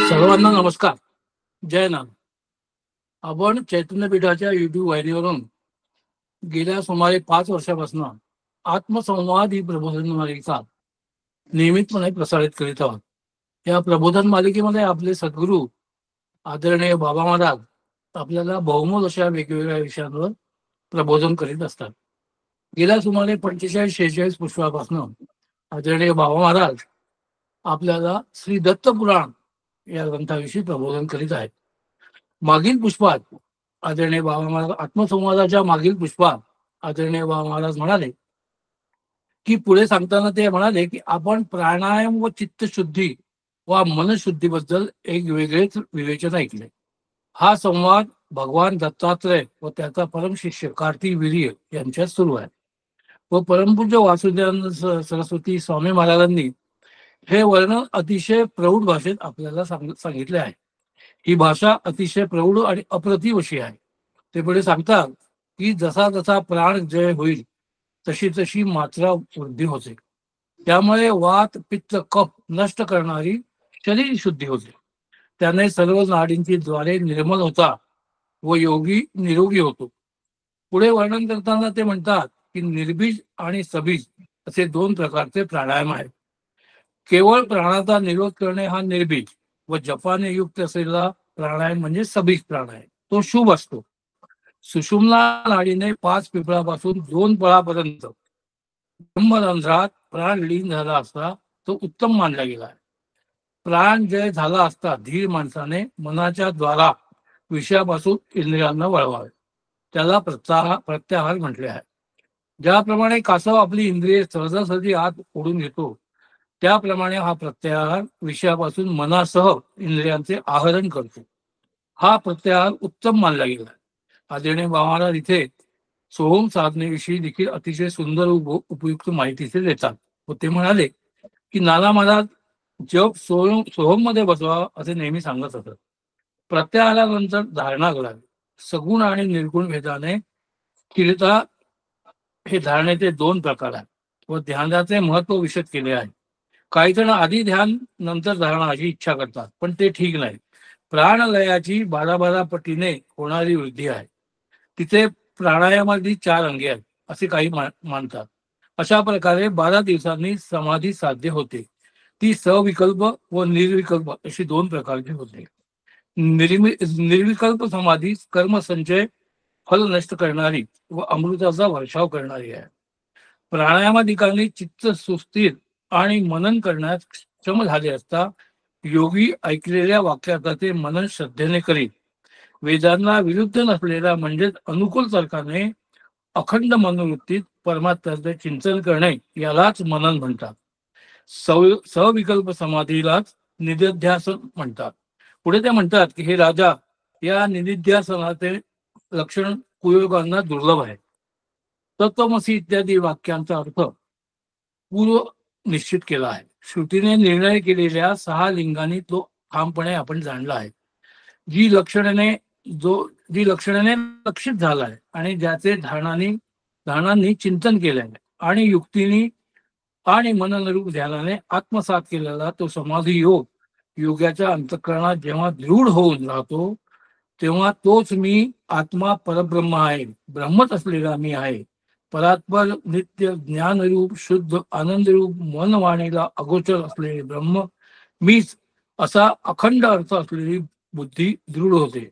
सर्वांना नमस्कार. जय नाम. आपण चैतन्यपीठाच्या युट्यूब वाहिनीवरून गेल्या सुमारे 5 वर्षापासून आत्मसंवाद ही प्रबोधन मालिका नियमितपणे प्रसारित करीत आहोत. या प्रबोधन मालिकेमध्ये आपले सद्गुरू आदरणीय बाबा महाराज आपल्याला बहुमोल अशा वेगवेगळ्या विषयांवर प्रबोधन करीत असतात. गेल्या सुमारे 45-46 पुष्पापासून आदरणीय बाबा महाराज आपल्याला श्री दत्त पुराण या ग्रंथाविषयी प्रबोधन करीत आहेत. मागील पुष्पात आदरणीय बाबा महाराज आत्मसंवादाच्या मागील पुष्पात आदरणीय बाबा महाराज म्हणाले की पुढे सांगताना ते म्हणाले की आपण प्राणायाम व चित्तशुद्धी व मनशुद्धीबद्दल एक वेगळेच विवेचन ऐकले. हा संवाद भगवान दत्तात्रय व त्याचा परमशिष्य कार्तिवीर्य यांच्यात सुरू आहे व परमपूज्य वासुदेवानंद सरस्वती स्वामी महाराजांनी हे वर्णन अतिशय प्रौढ भाषेत आपल्याला सांगितले आहे. ही भाषा अतिशय प्रौढ आणि अप्रतिम अशी आहे. ते पुढे सांगतात की जसा जसा प्राण जय होईल तशी तशी मात्रा वृद्धी होते. त्यामुळे वात पित्त कफ नष्ट करणारी शरीर शुद्धी होते. त्याने सर्व नाडींची द्वारे निर्मल होता व योगी निरोगी होतो. पुढे वर्णन करताना ते म्हणतात की निर्बीज आणि सबीज असे 2 प्रकारचे प्राणायाम आहेत. केवळ प्राणाचा निरोध करणे हा निर्बीज व जपाने युक्त असलेला प्राणायाम म्हणजे सबीज प्राणायाम, तो शुभ असतो. सुषुम्ना नाडीने 5 पिपळापासून 2 पळापर्यंत ब्रह्मरंध्रात प्राण लीन झाला असता तो उत्तम मानला गेला आहे. प्राण जय झाला असता धीर माणसाने मनाच्या द्वारा विषयापासून इंद्रियांना वळवावे. त्याला प्रत्याहार म्हटले आहे. ज्याप्रमाणे कासव आपली इंद्रिये सहजासहजी आत ओढून घेतो त्याप्रमाणे हा प्रत्याहार विषयापासून मनासह इंद्रियांचे आहरण करतो. हा प्रत्याहार उत्तम मानला गेला. आदरणीय बाबा महाराज इथे सोहम साधनेविषयी देखील अतिशय सुंदर उपयुक्त माहिती ते देतात व ते म्हणाले की नाना महाराज जप सोहम मध्ये बसवा असे नेहमी सांगत असत. प्रत्याहारानंतर धारणा करावी. सगुण आणि निर्गुण भेदाने स्थिरता हे धारणेचे 2 प्रकार आहेत व ध्यानाचे महत्व विशद केले आहे. काही जण आधी ध्यान नंतर धारणा अशी इच्छा करतात, पण ते ठीक नाही. प्राणलयाची 12 पटीने होणारी वृद्धी आहे. तिथे प्राणायामाची 4 अंगे आहेत असे काही मानतात. अशा प्रकारे 12 दिवसांनी समाधी साध्य होते. ती सविकल्प व निर्विकल्प अशी 2 प्रकारची होते. निर्विकल्प समाधी कर्मसंचय फल नष्ट करणारी व अमृताचा वर्षाव करणारी आहे. प्राणायामाधिकांनी चित्त सुस्थिर आणि मनन करण्यास क्षम झाले असता योगी ऐकलेल्या वाक्याचे मनन श्रद्धेने करीत. वेदांना विरुद्ध नसलेल्या म्हणजेच अनुकूल तर्काने अखंड मनोवृत्तीत परमात्म्याचे चिंतन करणे यालाच मनन म्हणतात. सविकल्प समाधीलाच निधिध्यासन म्हणतात. पुढे ते म्हणतात की हे राजा, या निधिध्यासनाचे लक्षण कुयोगांना दुर्लभ आहे. तत्वमसी इत्यादी वाक्यांचा अर्थ पूर्व निश्चित केला आहे. श्रुतीने निर्णय केलेल्या 6 लिंगांनी तो ठामपणे आपण जाणला आहे. जी लक्षणाने लक्षित झाला आहे आणि ज्याचे धारणांनी चिंतन केले आहे आणि युक्तीने आणि मननरूप ध्यानाने आत्मसात केलेला तो समाधी योग योगाच्या अंतःकरणात जेव्हा दृढ होऊन राहतो तेव्हा तोच मी आत्मा परब्रह्म आहे, ब्रह्मच असलेला मी आहे, परात्पर नित्य ज्ञानरूप शुद्ध आनंदरूप मन वाणीला अगोचर असलेले ब्रह्म मीच असा अखंड अर्थ असलेली बुद्धी दृढ होते.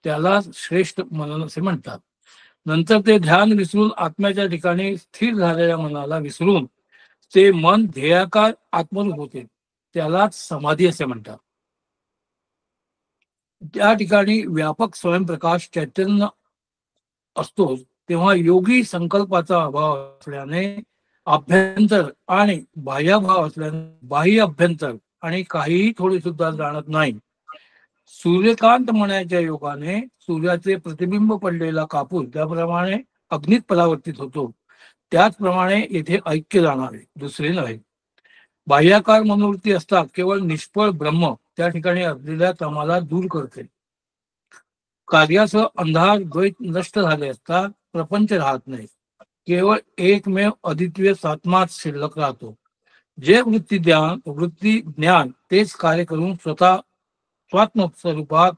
त्याला श्रेष्ठ मनन असे म्हणतात. नंतर ते ध्यान विसरून आत्म्याच्या ठिकाणी स्थिर झालेल्या मनाला विसरून ते मन ध्येयाकार आत्मरूप होते. त्यालाच समाधी असे म्हणतात. त्या ठिकाणी व्यापक स्वयंप्रकाश चैतन्य असतो तेव्हा योगी संकल्पाचा अभाव असल्याने अभ्यंतर आणि बाह्यभाव असल्याने बाह्य अभ्यंतर आणि काहीही थोडे सुद्धा जाणत नाही. सूर्यकांत म्हणायच्या योगाने सूर्याचे प्रतिबिंब पडलेला कापूस त्याप्रमाणे अग्नीत परावर्तित होतो त्याचप्रमाणे येथे ऐक्य जाणारे दुसरे नव्हे. बाह्याकार मनोवृत्ती असतात केवळ निष्फळ ब्रह्म त्या ठिकाणी असलेल्या तमाला दूर करते. कार्यासह अंधार द्वैत नष्ट झाले असता प्रपंच राहत नाही. केवळ एकमेव अद्वितीय सात्माच शिल्लक राहतो. जे वृत्ती ज्ञान तेच कार्य करून स्वतः स्वात्म स्वरूपात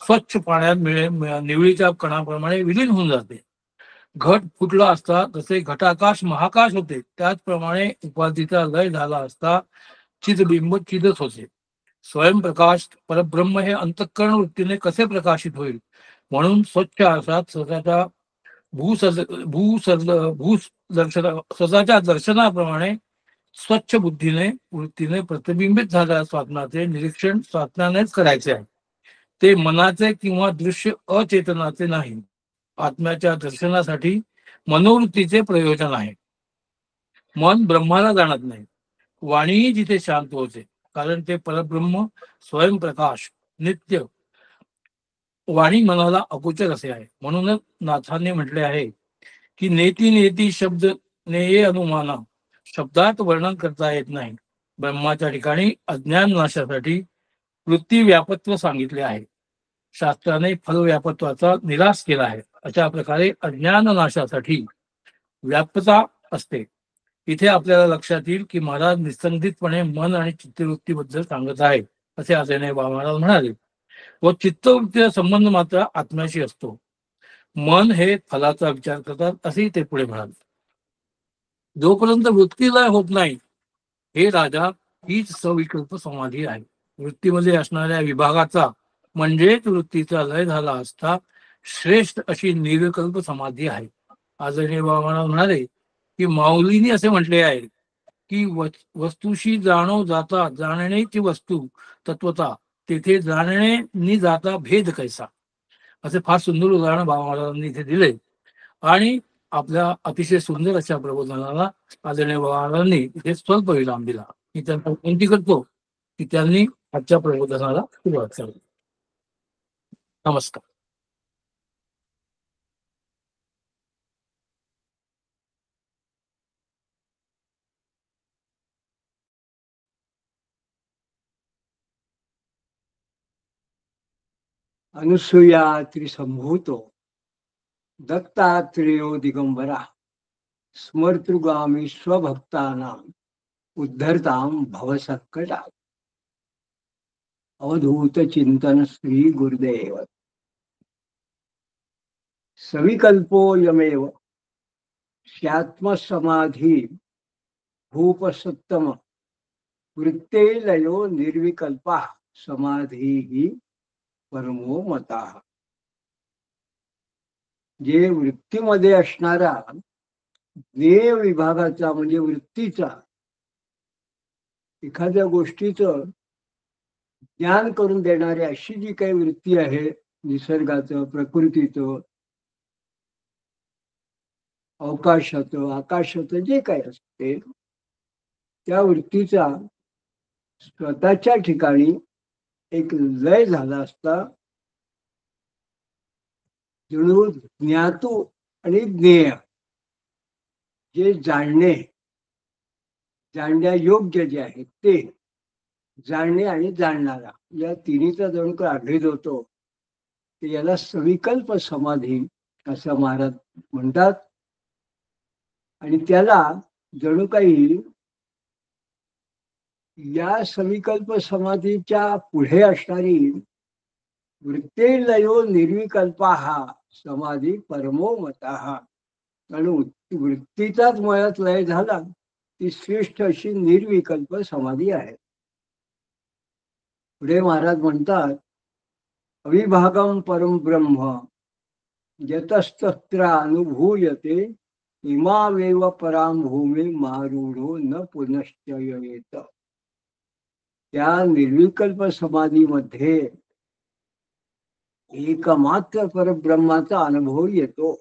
स्वच्छ पाण्यात निवळीच्या कणाप्रमाणे विलीन होऊन जाते. घट फुटला असता जसे घटाकाश महाकाश होते, त्याचप्रमाणे उपाधीचा लय झाला असता चिदबिंब चिदच होते. स्वयंप्रकाश परब्रह्म हे अंतःकरण वृत्तीने कसे प्रकाशित होईल, म्हणून स्वच्छ आरसात स्वतःच्या भूसर्ज भूसर्ज भूदर्शना स्वतःच्या दर्शनाप्रमाणे स्वच्छ बुद्धीने वृत्तीने प्रतिबिंबित झालेल्या स्वात्माचे निरीक्षण स्वात्म्यानेच करायचे आहे. ते मनाचे किंवा दृश्य अचेतनाचे नाही. आत्म्याच्या दर्शनासाठी मनोवृत्तीचे प्रयोजन आहे. मन ब्रह्माला जाणत नाही. वाणीही जिथे शांत होते, कारण ते परब्रह्म स्वयंप्रकाश नित्य वाणी मनाला अगोचर असे आहे. म्हणूनच नाथांनी म्हटले आहे की नेती नेती शब्द नेये अनुमाना, शब्दात वर्णन करता येत नाही. ब्रह्माच्या ठिकाणी अज्ञान नाशासाठी वृत्ती व्यापत्व सांगितले आहे. शास्त्राने फल व्यापत्वाचा निराश केला आहे. अशा प्रकारे अज्ञान नाशासाठी व्याप्तता असते. इथे आपल्याला लक्षात येईल की महाराज निसंदितपणे मन आणि चित्तवृत्तीबद्दल सांगत आहे, असे आदरणीय बाबा महाराज म्हणाले. व चित्तवृत्तीचा संबंध मात्र आत्म्याशी असतो. मन हे फलाचा विचार करतात, असेही ते पुढे म्हणाले. जोपर्यंत वृत्तीलय होत नाही, हे राजा, हीच सविकल्प समाधी आहे. वृत्तीमध्ये असणाऱ्या विभागाचा म्हणजेच वृत्तीचा लय झाला असता श्रेष्ठ अशी निर्विकल्प समाधी आहे. आदरणीय बाबा म्हणाले की माऊलींनी असे म्हटले आहे की वस्तूशी जाणो जाता जाणण्याची वस्तू तत्वता, तेथे जाणणे नि जाता भेद कैसा, असे फार सुंदर उदाहरण बाबा महाराजांनी इथे दिले. आणि आपल्या अतिशय सुंदर अशा प्रबोधनाला आदरणीय बाबा महाराजांनी इथे स्वल्प विराम दिला. मी त्यांना विनंती करतो की त्यांनी आजच्या प्रबोधनाला सुरुवात करावी. नमस्कार. अनुसूया त्रिसंभूतो दत्तात्रेयो दिगंबरा स्मर्तृगामी स्वभक्तानां उद्धरतां भवसंकटा. अवधूत चिंतन श्री गुरुदेव. सविकल्पो यमेव स्यात्मसमाधी भूपसत्तम वृत्ते लयो निर्विकल्पा समाधी परमो मता. जे वृत्तीमध्ये असणारा ज्ञेय विभागाचा म्हणजे वृत्तीचा एखाद्या गोष्टीचं ज्ञान करून देणारी अशी जी काही वृत्ती आहे, निसर्गाचं, प्रकृतीचं, अवकाशाचं, आकाशाचं जे काही असते, त्या वृत्तीचा स्वतःच्या ठिकाणी एक लय झाला असता जणू ज्ञातू आणि ज्ञेय, जे जाणण्या योग्य जे आहे ते, जाणणे आणि जाणणारा, या तिन्हीचा जणू काही अभेद होतो. याला सविकल्प समाधी असं महाराज म्हणतात. आणि त्याला जणू काही या सविकल्प समाधीच्या पुढे असणारी वृत्ते लयो निर्विकल्पा हा समाधी परमो मता. आणि वृत्तीचाच मयात लय झाला ती श्रेष्ठ अशी निर्विकल्प समाधी आहे. पुढे महाराज म्हणतात, अविभागम परम ब्रह्म यतस्तत्र अनुभूयते इमावेव पराम भूमी मारूढो न पुनश्च येत. त्या निर्विकल्प समाधीमध्ये एकमात्र परब्रह्माचा अनुभव येतो.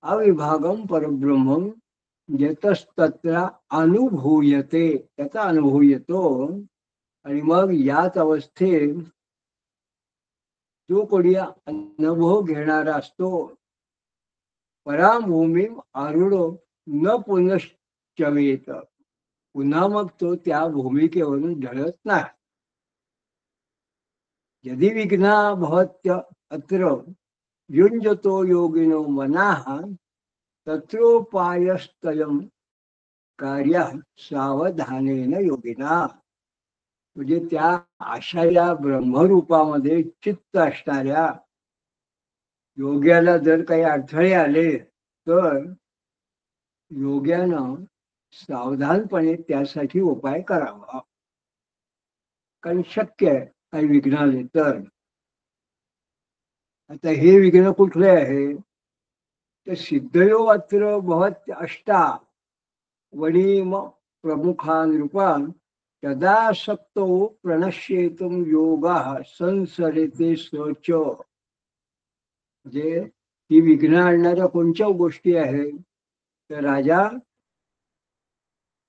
अविभागम परब्रह्म यतस्तत्र अनुभूयते, त्याचा अनुभव येतो. आणि मग याच अवस्थेत जो कोणी अनुभव घेणारा असतो, पराभूमी आरूढो न पुनश्चवेत, पुन्हा मग तो त्या भूमिकेवरून ढळत नाही. यदि विघ्ना भवत्य अत्र युञ्जतो योगिनो मनाः तत्रोपायस्तयं कार्य सावधानेन योगिना. म्हणजे त्या अशा या ब्रह्मरूपामध्ये चित्त असणाऱ्या योग्याला जर काही अडथळे आले तर योग्यानं सावधानपणे त्यासाठी उपाय करावा. कारण शक्य आहे काही विघ्न आले तर. आता हे विघ्न कुठले आहे तर सिद्धयो अत्र भवत अष्टा वणीम प्रमुखान रूपान तदासक्तो प्रणश्येतुम योगाः संसरते सच. म्हणजे ही विघ्न आणणाऱ्या कोणत्या गोष्टी आहेत तर राजा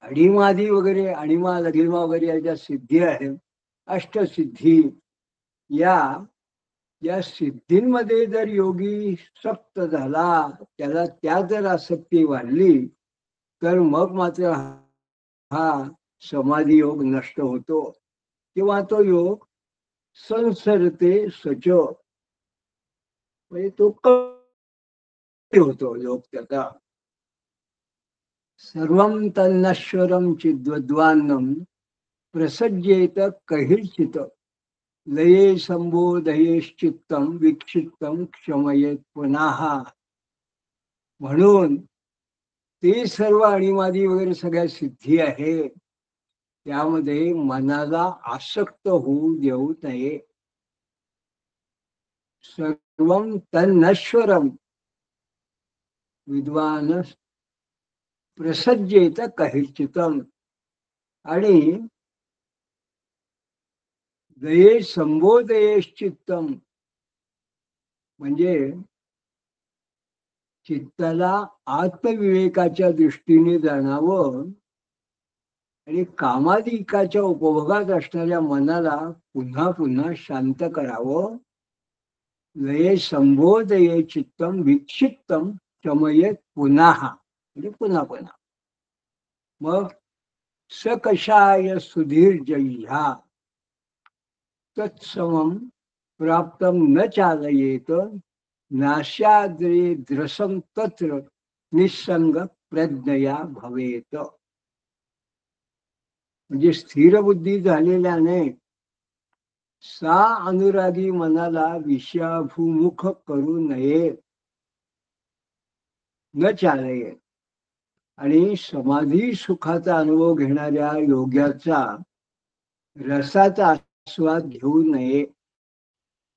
अणिमादी वगैरे अणिमा लघिमा वगैरे या ज्या सिद्धी आहेत अष्टसिद्धी या या सिद्धींमध्ये जर योगी सक्त झाला त्याला त्या जर आसक्ती वाढली तर मग मात्र हा समाधी योग नष्ट होतो किंवा तो योग संसरते सच. म्हणजे तो कमी होतो योग त्याचा. सर्वं तन्नश्वरं चिद्वद्वान्नं प्रसज्येत कैर्चित लये संबोधयेश्चित्तं विक्षिप्तं क्षमयेत पुनः. म्हणून ते सर्व अणिमादी वगैरे सगळ्या सिद्धी आहे त्यामध्ये मनाला आसक्त होऊ देऊ नये. सर्वं तन्नश्वरं विद्वान प्रसज्येत कैर्चितम. आणि दये संबोधयेश्चित्तम म्हणजे चित्ताला आत्मविवेकाच्या दृष्टीने जाणावं आणि कामादिकाच्या उपभोगात असणाऱ्या मनाला पुन्हा पुन्हा शांत करावं. लये संबोधये चित्तम विक्षिप्तम शमयेत पुन्हा म्हणजे पुन्हा पुन्हा. मग सकषाय सुधीर्जह्या तत्समं प्राप्तं न चालयेत नाशाद्रे द्रसं तत्र निसंग प्रज्ञया भवेत. म्हणजे स्थिर बुद्धी झालेल्याने सा अनुरागी मनाला विषयाभिमुख करू नये न चालये. आणि समाधी सुखाचा अनुभव घेणाऱ्या योग्याचा रसाचा आस्वाद घेऊ नये.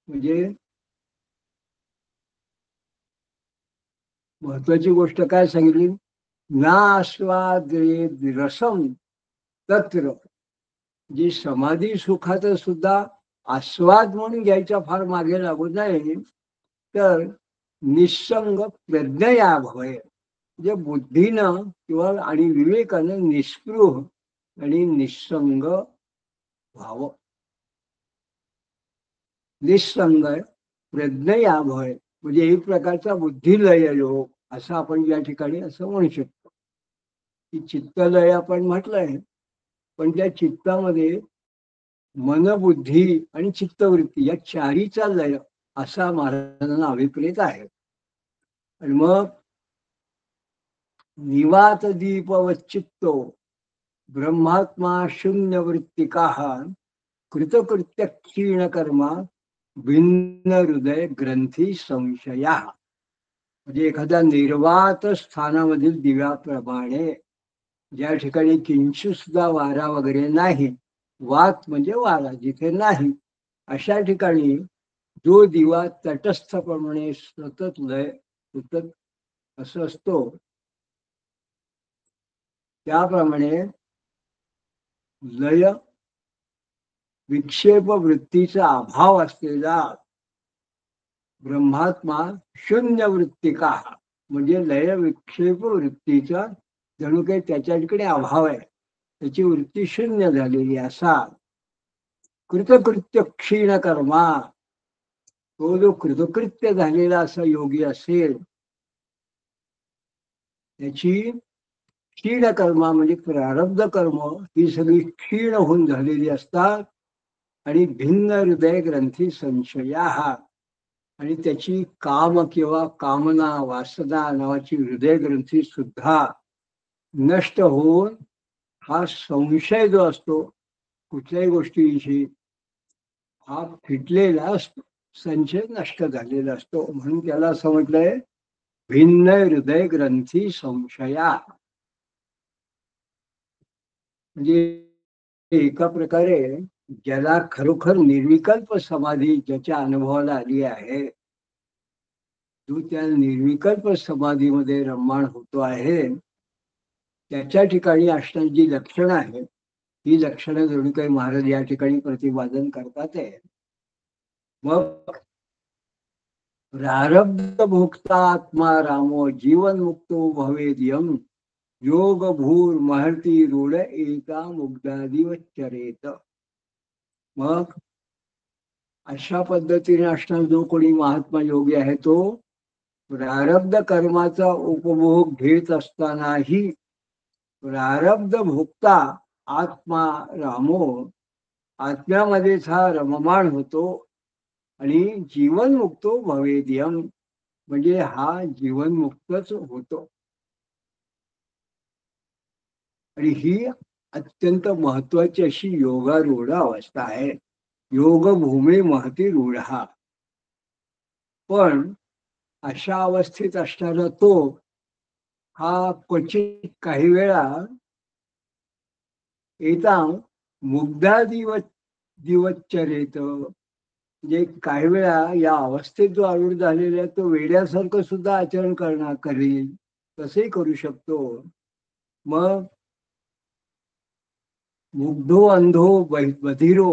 म्हणजे महत्वाची गोष्ट काय सांगितली ना आस्वादे रसम तत्र. जी समाधी सुखाचा सुद्धा आस्वाद म्हणून घ्यायचा फार मागे लागू नये तर निसंग प्रज्ञया भवे. म्हणजे बुद्धीनं किंवा आणि विवेकानं निस्पृह आणि निसंग व्हावं. निसंग प्रज्ञया भय म्हणजे एक प्रकारचा बुद्धिलय योग असं आपण या ठिकाणी असं म्हणू शकतो की चित्तलय आपण म्हटलंय पण त्या चित्तामध्ये मनबुद्धी आणि चित्तवृत्ती या चारीचा लय असा महाराजांना अभिप्रेत आहे. आणि मग निवात दीपवच्चित्तो ब्रह्मात्मा शून्यवृत्तिका कृतकृत्य क्षीण कर्मा भिन्न हृदय ग्रंथी संशया. म्हणजे एखाद्या निर्वात स्थानामधील दिव्याप्रमाणे ज्या ठिकाणी किंचित सुद्धा वारा वगैरे नाही, वात म्हणजे वारा जिथे नाही अशा ठिकाणी जो दिवा तटस्थप्रमाणे सतत लय सतत असं असतो त्याप्रमाणे लय विक्षेप वृत्तीचा अभाव असलेला ब्रह्मात्मा शून्य वृत्तिका म्हणजे लय विक्षेप वृत्तीचा जणू काही त्याच्या ठिकाणी अभाव आहे, त्याची वृत्ती शून्य झालेली असा कृतकृत्य क्षीण कर्मा. तो जो कृतकृत्य झालेला असा योगी असेल त्याची क्षीण कर्मा म्हणजे प्रारब्ध कर्म ही सगळी क्षीण होऊन झालेली असतात आणि भिन्न हृदय ग्रंथी संशया, आणि त्याची काम किंवा कामना वासना नावाची हृदय ग्रंथी सुद्धा नष्ट होऊन हा संशय जो असतो कुठल्याही गोष्टीविषयी हा फिटलेला असतो, संशय नष्ट झालेला असतो. म्हणून त्याला असं म्हटलंय भिन्न हृदय ग्रंथी संशया. म्हणजे एका प्रकारे ज्याला खरोखर निर्विकल्प समाधी ज्याच्या अनुभवाला आली आहे, जो त्या निर्विकल्प समाधीमध्ये रममाण होतो आहे, त्याच्या ठिकाणी असणारी जी लक्षणं आहेत ही लक्षणं जणू काही महाराज या ठिकाणी प्रतिपादन करतात आहे. मग प्रारब्ध भोक्ता आत्मा रामो जीवन मुक्तो भवेद्यम योग भूर महर्ती रूढ एका मुग्धादिवच्चरेत. मग अशा पद्धतीने असणारा जो कोणी महात्मा योगी आहे तो प्रारब्ध कर्माचा उपभोग घेत असतानाही प्रारब्ध भोगता आत्मा रामो आत्म्यामध्येच हा रममाण होतो आणि जीवन मुक्तो भवेद्यम म्हणजे हा जीवनमुक्तच होतो. आणि ही अत्यंत महत्वाची अशी योगारूढ अवस्था आहे. योग भूमी महती रूढ. पण अशा अवस्थेत असणारा तो हा क्वचित काही वेळा येता मुग्धा दिवच्चरेत, म्हणजे काही वेळा या अवस्थेत जो आरूढ झालेला आहे तो वेड्यासारखं सुद्धा आचरण करेल, तसंही करू शकतो. मग मुग्धो अंधो बधिरो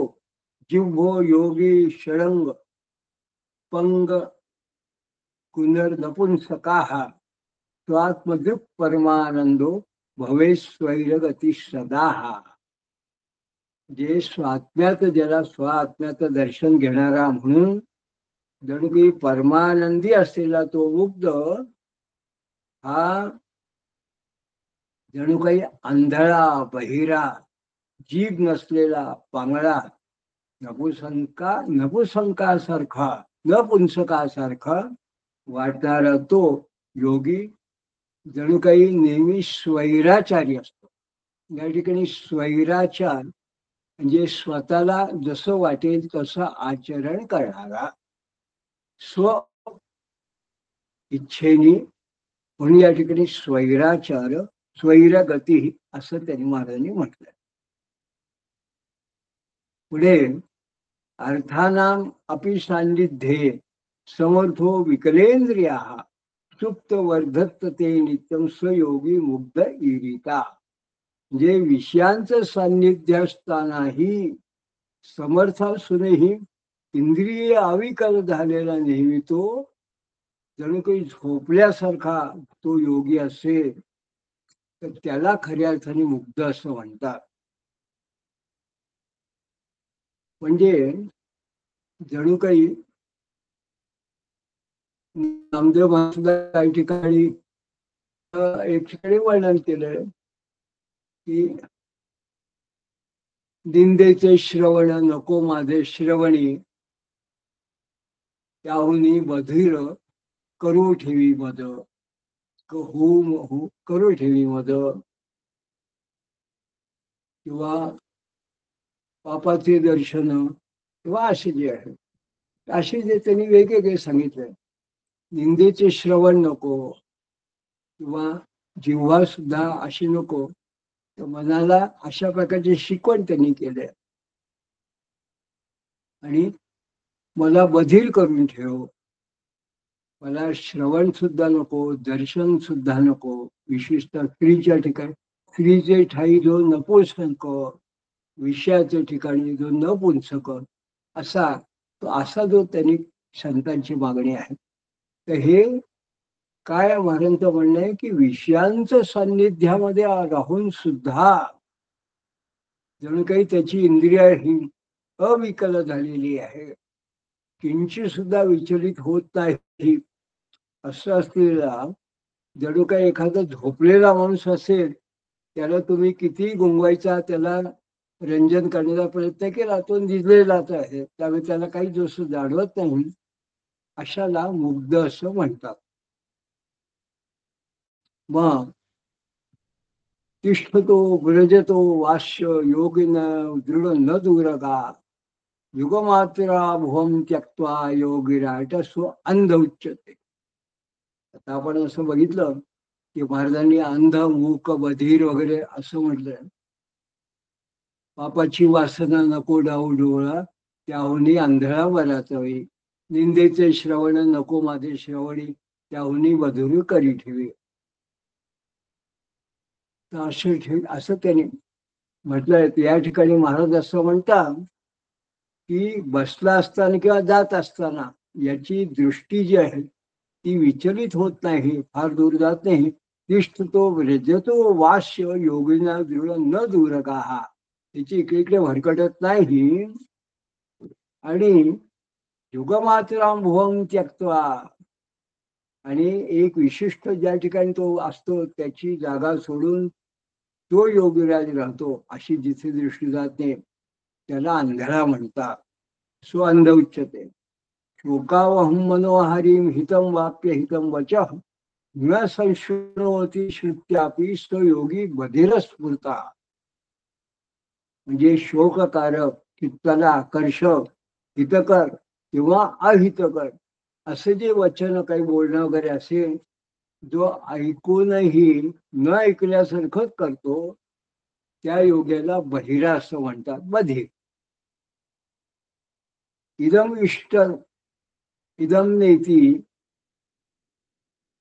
जिव्हो योगी षडंग पंग पुनर्नपुंसकाः स्वात्मदृक् परमानंदो भवे स्वैरगती सदा. जे स्वात्म्यात ज्याला स्वात्म्यात दर्शन घेणारा म्हणून जणू की परमानंदी असलेला तो मुग्ध हा जणू काही आंधळा बहिरा जीभ नसलेला पांगळा नपुसंकासारखा नपुंसकासारखा वाटणारा तो योगी जणू काही नेहमी स्वैराचारी असतो. या ठिकाणी स्वैराचार म्हणजे स्वतःला जसं वाटेल तसं आचरण करणारा, स्व इच्छेने, म्हणून या ठिकाणी स्वैराचार स्वैरगती असं त्यांनी महाराजांनी म्हटलंय. पुढे अर्थानाम अपि सान्निध्ये समर्थो विकलेंद्रिया सुप्त वर्धत ते नित्यम स्वयोगी मुग्ध इरिता. म्हणजे विषयांचं सान्निध्य असतानाही समर्थ असूनही इंद्रिय अविकल झालेला नेहमी तो जणू काही झोपल्यासारखा तो योगी असेल तर त्याला खऱ्या अर्थाने मुग्ध असं म्हणतात. म्हणजे जणू काही नामदेव महाराज काही ठिकाणी एक ठिकाणी वर्णन केलंय की निंदेचे श्रवण नको माझे श्रवणी त्याहुनी बधीर करू ठेवी मद करू ठेवी मद. किंवा पापाचे दर्शन किंवा असे जे आहे असे जे त्यांनी वेगवेगळे सांगितले. निंदेचे श्रवण नको किंवा जिव्हा सुद्धा अशी नको, तर मनाला अशा प्रकारचे शिकवण त्यांनी केले. आणि मला बधीर करून ठेव, मला श्रवण सुद्धा नको दर्शन सुद्धा नको. विशेषतः स्त्रीच्या ठिकाणी स्त्रीचे ठाई जो नपुंसक, विषयाच्या ठिकाणी जो नपुंसक असा जो त्यांनी संतांची मागणी आहे. तर हे काय महाराजांचं म्हणणं आहे की विषयांचं सान्निध्यामध्ये राहून सुद्धा जणू काही त्याची इंद्रिय ही अविकल झालेली आहे, किंचित सुद्धा विचलित होत नाही. असं असलेला जणू काही एखादा झोपलेला माणूस असेल, त्याला तुम्ही किती गुंगवायचा, त्याला रंजन करण्याचा प्रयत्न केला, तो निजलेलाच आहे, त्यामुळे त्याला काही दोष जाणवत नाही, अशाला मुग्ध असं म्हणतात. मग तिष्ठतो व्रजतो वास्य योगिन दृढ न दूरगा युगमात्रा भुवम त्यक्त्वा योगिराट सो अंध उच्यते. आता आपण असं बघितलं की महाराजांनी अंध मूक बधीर वगैरे असं म्हटलंय. पापाची वासना नको डाऊ डोळा त्याहुनी आंधळा बराच वेळी, निंदेचे श्रवण नको माझे श्रवणी त्याहुनी बधुर करी ठेवी. तर असं त्यांनी म्हटलंय. या ठिकाणी महाराज असं म्हणतात की बसला असताना किंवा जात असताना याची दृष्टी जी आहे ती विचलित होत नाही, फार दूर जात नाही. तिष्ठतो व्रजतो वास्य योगिना दृढ न दूरगा, त्याची इकडे इकडे भरकटत नाही. आणि युगमात्राम भुवम त्यक्त्वा, आणि एक विशिष्ट ज्या ठिकाणी तो असतो त्याची जागा सोडून तो योगीराज राहतो, अशी जिथे दृष्टी जात नाही त्याला अंधळा म्हणतात. सो अंध उच्यते. शोकावहम मनोहारीम हितम वाक्य हितम वच न संशृणोती श्रुत्यापि स योगी बधिर स्फुरता. म्हणजे शोककारक, चित्ताला आकर्षक, हितकर किंवा अहितकर असे जे वचन काही बोलणं वगैरे असेल, जो ऐकूनही न ऐकल्यासारखंच करतो त्या योग्याला बहिरा असं म्हणतात. बधीर. इदम इष्ट इदम नेती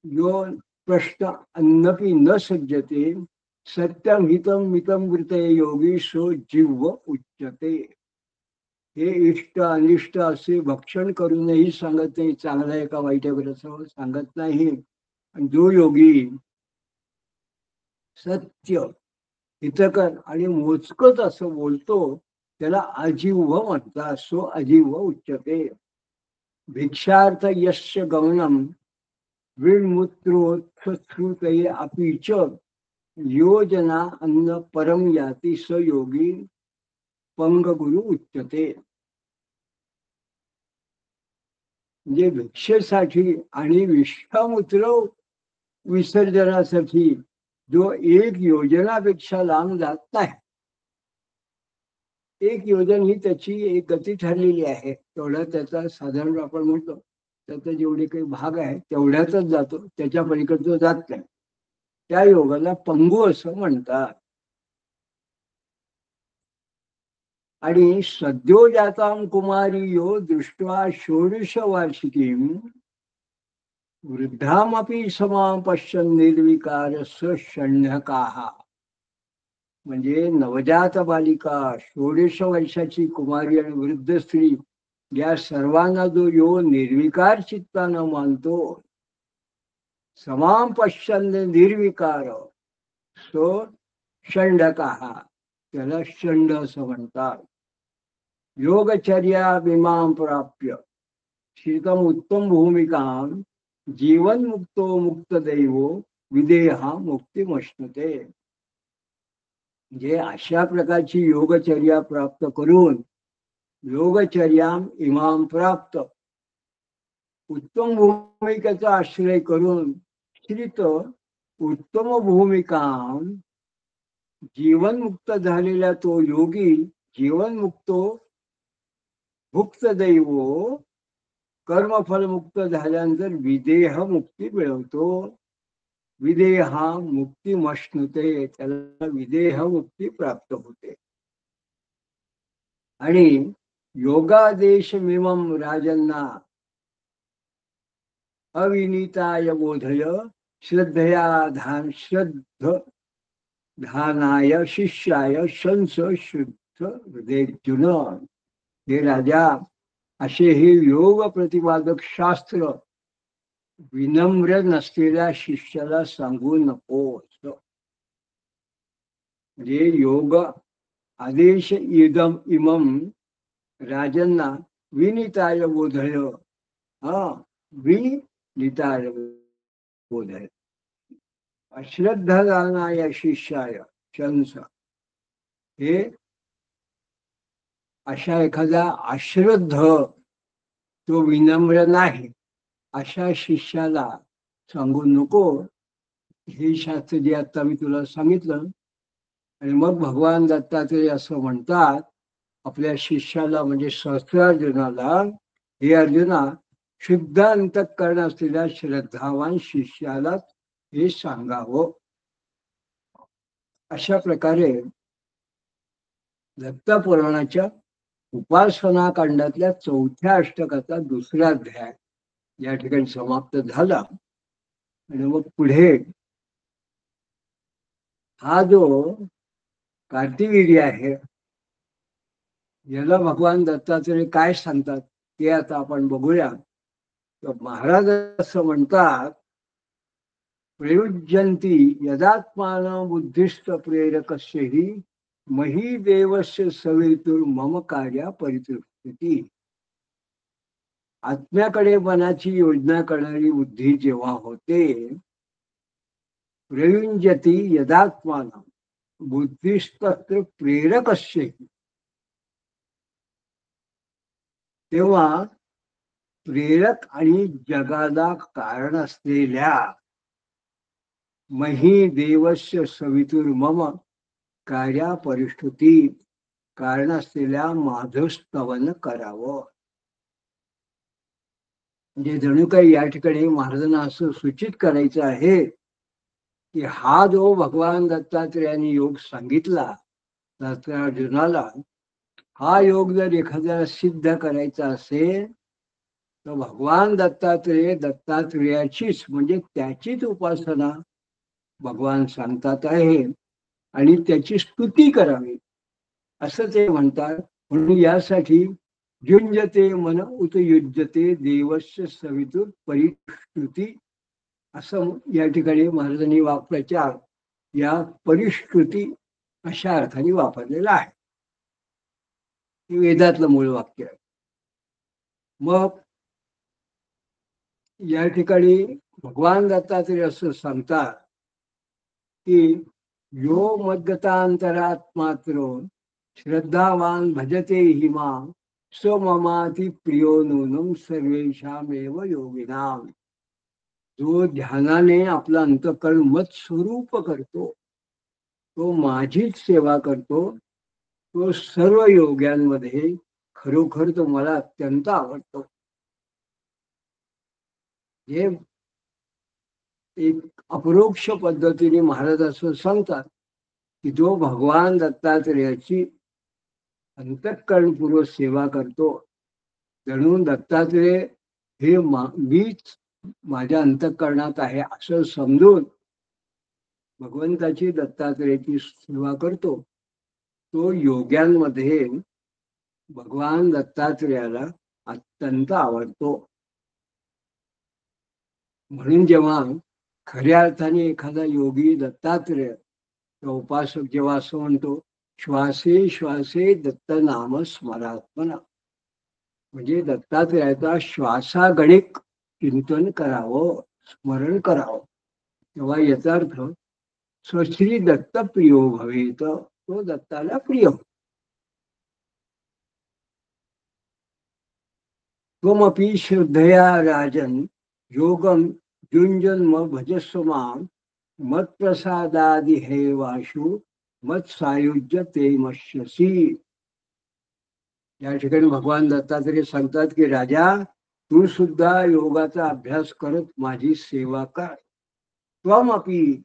यो प्रश्न अन्नपि न सज्जते सत्यम हितम मितम वृते योगी सो जीव उच्यते. हे इष्ट अनिष्ट असे भक्षण करूनही सांगत नाही, चांगलं आहे का वाईट आहे असं सांगत नाही. आणि जो योगी सत्य हितकर आणि मोजकत असं बोलतो त्याला अजीव म्हणतात. सो अजीव उच्यते. भिक्षार्थ यश गमनम विमूत्रोत्सुतये अपि च योजना अन्न परम याती स योगी पंगगुरु उच्यते. म्हणजे भिक्षेसाठी आणि विश्वामूत्र विसर्जनासाठी जो एक योजनापेक्षा लांब जात नाही. एक योजना ही त्याची एक गती ठरलेली आहे, तेवढा त्याचा साधारण आपण म्हणतो त्याचा जेवढे काही भाग आहे तेवढ्यातच जातो, त्याच्या पलीकडे तो जात नाही. त्या योगाला पंगू असं म्हणतात. आणि सद्योजातां कुमारी यो दृष्ट्वा षोडश वार्षिकीं वृद्धामपि समां पश्यन् निर्विकार स षण्ढकाः. म्हणजे नवजात बालिका, 16 वर्षाची कुमारी आणि वृद्ध स्त्री या सर्वांना जो यो निर्विकार चित्तानं मानतो, समां पश्यन् निर्विकार सो षण्ढकाः, त्याला षण्ढ असं म्हणतात. योगचर्या विमां प्राप्य श्रीतम उत्तम भूमिकां जीवन मुक्तो मुक्त दैवो विदेहा मुक्तिमश्नुते. म्हणजे अशा प्रकारची योगचर्या प्राप्त करून योगचर्याम इमाम प्राप्त, उत्तम भूमिकेचा आश्रय करून श्रीत उत्तम भूमिका जीवनमुक्त झालेला तो योगी जीवनमुक्तो मुक्त दैवो कर्मफल मुक्त झाल्यानंतर विदेह मुक्ती मिळवतो. विदेहा मुक्ती मश्नुते, त्याला विदेह मुक्ती प्राप्त होते. आणि योगादेश मिमम राजन्ना अविनीताय बोधय श्रद्धया ध्यानाय शिष्याय शंस शुद्ध हृदयर्जुन. हे राजा, असे हे योग प्रतिपादक शास्त्र विनम्र नसलेल्या शिष्याला सांगू नकोस. म्हणजे योग आदेश इदम इमम राजन्ना विनीताय बोधय. हा, विनीताय बोधय अश्रद्धानाय शिष्याय शंस. हे अशा एखादा अश्रद्ध, तो विनम्र नाही, अशा शिष्याला सांगू नको. हे शास्त्र जे आता मी तुला सांगितलं. आणि मग भगवान दत्तात्रय असं म्हणतात आपल्या शिष्याला, म्हणजे सहस्त्रार्जुनाला, हे अर्जुना, शुद्ध अंतःकरण असलेल्या श्रद्धावान शिष्याला हे सांगावं. अशा प्रकारे दत्त पुराणाच्या उपासना कांडातल्या 4थ्या अष्टकाचा 2रा अध्याय या ठिकाणी समाप्त झाला. आणि मग पुढे हा जो कार्तिवीर्य आहे, याला भगवान दत्तात्रय काय सांगतात ते आता आपण बघूया. तर महाराज असं म्हणतात, प्रयुज्यंती यदात्मान बुद्धिस्त प्रेरकस्यहि मही देवस्य सवितुर मम कार्या परितृप्ती. आत्म्याकडे मनाची योजना करणारी बुद्धी जेव्हा होते, प्रयुंजती यदात्मान बुद्धिस्तत्र प्रेरकस्यहि, तेव्हा प्रेरक आणि जगाला कारण असलेल्या मही देवस्य सवितुर मम कार्या परिष्ठुती, कारण असलेल्या माझं स्तवन करावं. म्हणजे जणू काही या ठिकाणी महाराजांना असं सूचित करायचं आहे की हा जो भगवान दत्तात्रयाने योग सांगितला दत्तार्जुनाला, हा योग जर एखाद्याला सिद्ध करायचा असेल तर भगवान दत्तात्रेयाचीच, म्हणजे त्याचीच उपासना भगवान सांगतात आहे आणि त्याची स्तुती करावी असं ते म्हणतात. म्हणून यासाठी युंजते मन उत युज्यते देवस्य सवितुर परिष्कृती, असं या ठिकाणी महाराजांनी वाक्प्रचार या परिष्कृती अशा अर्थाने वापरलेला आहे. हे वेदातलं मूळ वाक्य आहे. मग या ठिकाणी भगवान दत्तात्रय असं सांगतात की यो मद्गतांतरात्मात्र श्रद्धावान भजते हिमा स ममाति प्रियो नूनम सर्वेषामेव योगिनाम. जो ध्यानाने आपलं अंतःकरण मत स्वरूप करतो, तो माझीच सेवा करतो, तो सर्व योग्यांमध्ये खरोखर तो मला अत्यंत आवडतो. हे एक अपरोक्ष पद्धतीने महाराज असं सांगतात की जो भगवान दत्तात्रेयाची अंतःकरणपूर्वक सेवा करतो, जणू दत्तात्रेय हे मीच माझ्या अंतःकरणात आहे असं समजून भगवंताची दत्तात्रेयाची सेवा करतो, तो योग्यांमध्ये भगवान दत्तात्रेयाला अत्यंत आवडतो. म्हणून जेव्हा खऱ्या अर्थाने एखादा योगी दत्तात्रेय उपासक जेव्हा असं म्हणतो, श्वासे श्वासे दत्त नाम स्मरात्मना, म्हणजे दत्तात्रेयाचा श्वासागणिक चिंतन करावं, स्मरण करावं, तेव्हा याचा अर्थ स्वश्री दत्त प्रियो भवेत, तो दत्ताला प्रिय. त्वमपि श्रद्धया राजन योगम युंजन्म भजस्व मां मत्प्रसादादि हेवाशु मत सायुज्य ते मश्यसी. या ठिकाणी भगवान दत्तात्रय सांगतात की राजा, तू सुद्धा योगाचा अभ्यास करत माझी सेवा कर. त्वमपि,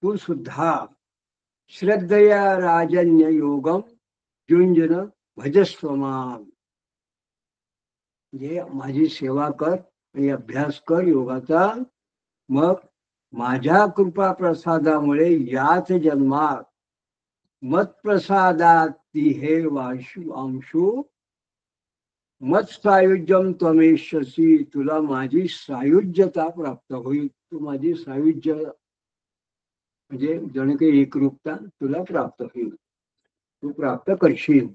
तू सुद्धा, श्रद्धया राजन्य योगम युंजन भजस्व मां, म्हणजे माझी सेवा कर आणि अभ्यास कर योगाचा. मग माझ्या कृपा प्रसादामुळे याच जन्मात मत्प्रसादाती हे वाशु अंशु मत सायुज्यम त्वमेष्यसी, तुला माझी सायुज्यता प्राप्त होईल. तू माझी सायुज्य म्हणजे जण काही एकरूपता तुला प्राप्त होईल, तू प्राप्त करशील.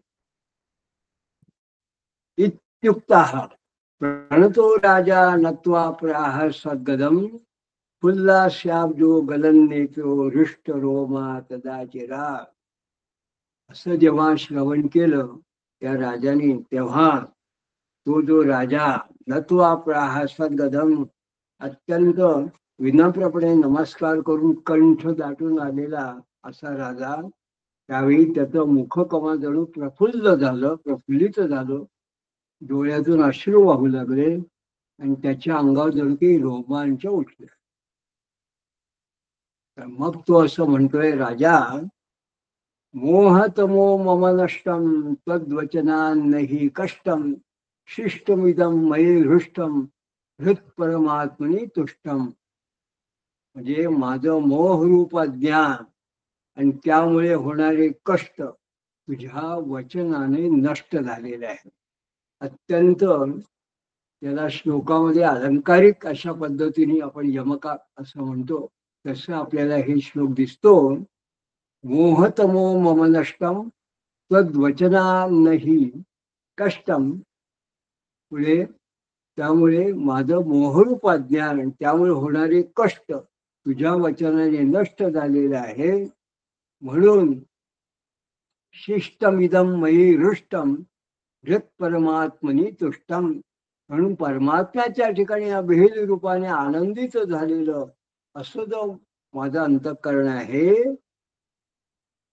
इत्युक्तः प्रणतो राजा नत्वा प्राह सद्गदम फुल्लास्याब्जो गलन्नेत्रो हृष्ट रोमा तदाचिरा. असं जेव्हा श्रवण केलं त्या राजाने तेव्हा तो जो राजा नत्वा प्रहासात गदम, अत्यंत विनम्रपणे नमस्कार करून कंठ दाटून आलेला असा राजा, त्यावेळी त्याचं मुखकमळ जणू प्रफुल्ल झालं, प्रफुल्लित झालं, डोळ्यातून अश्रू वाहू लागले आणि त्याच्या अंगावर जणू काही रोमांच उठले. तर मग तो असं म्हणतोय, राजा, मोहतमो मम नष्टम तद्वचनान्नहि कष्टम शिष्टमिदम मयि हृष्टम हृत परमात्मनी तुष्टम. म्हणजे माझं मोहरूप अज्ञान आणि त्यामुळे होणारे कष्ट तुझ्या वचनाने नष्ट झालेले आहे. अत्यंत त्याला श्लोकामध्ये अलंकारिक अशा पद्धतीने आपण यमका असं म्हणतो, तसं आपल्याला हे श्लोक दिसतो. मोहतमो मम नष्टम तद्वचनान्नहि कष्टम. पुढे त्यामुळे माझं मोहरूप अज्ञान आणि त्यामुळे होणारे कष्ट तुझ्या वचनाने नष्ट झालेले आहे. म्हणून शिष्टमिदम मयि हृष्टम हृत परमात्मनी तुष्टम. म्हणून परमात्म्याच्या ठिकाणी अभेद रूपाने आनंदित झालेलं असं जो माझं अंतःकरण आहे,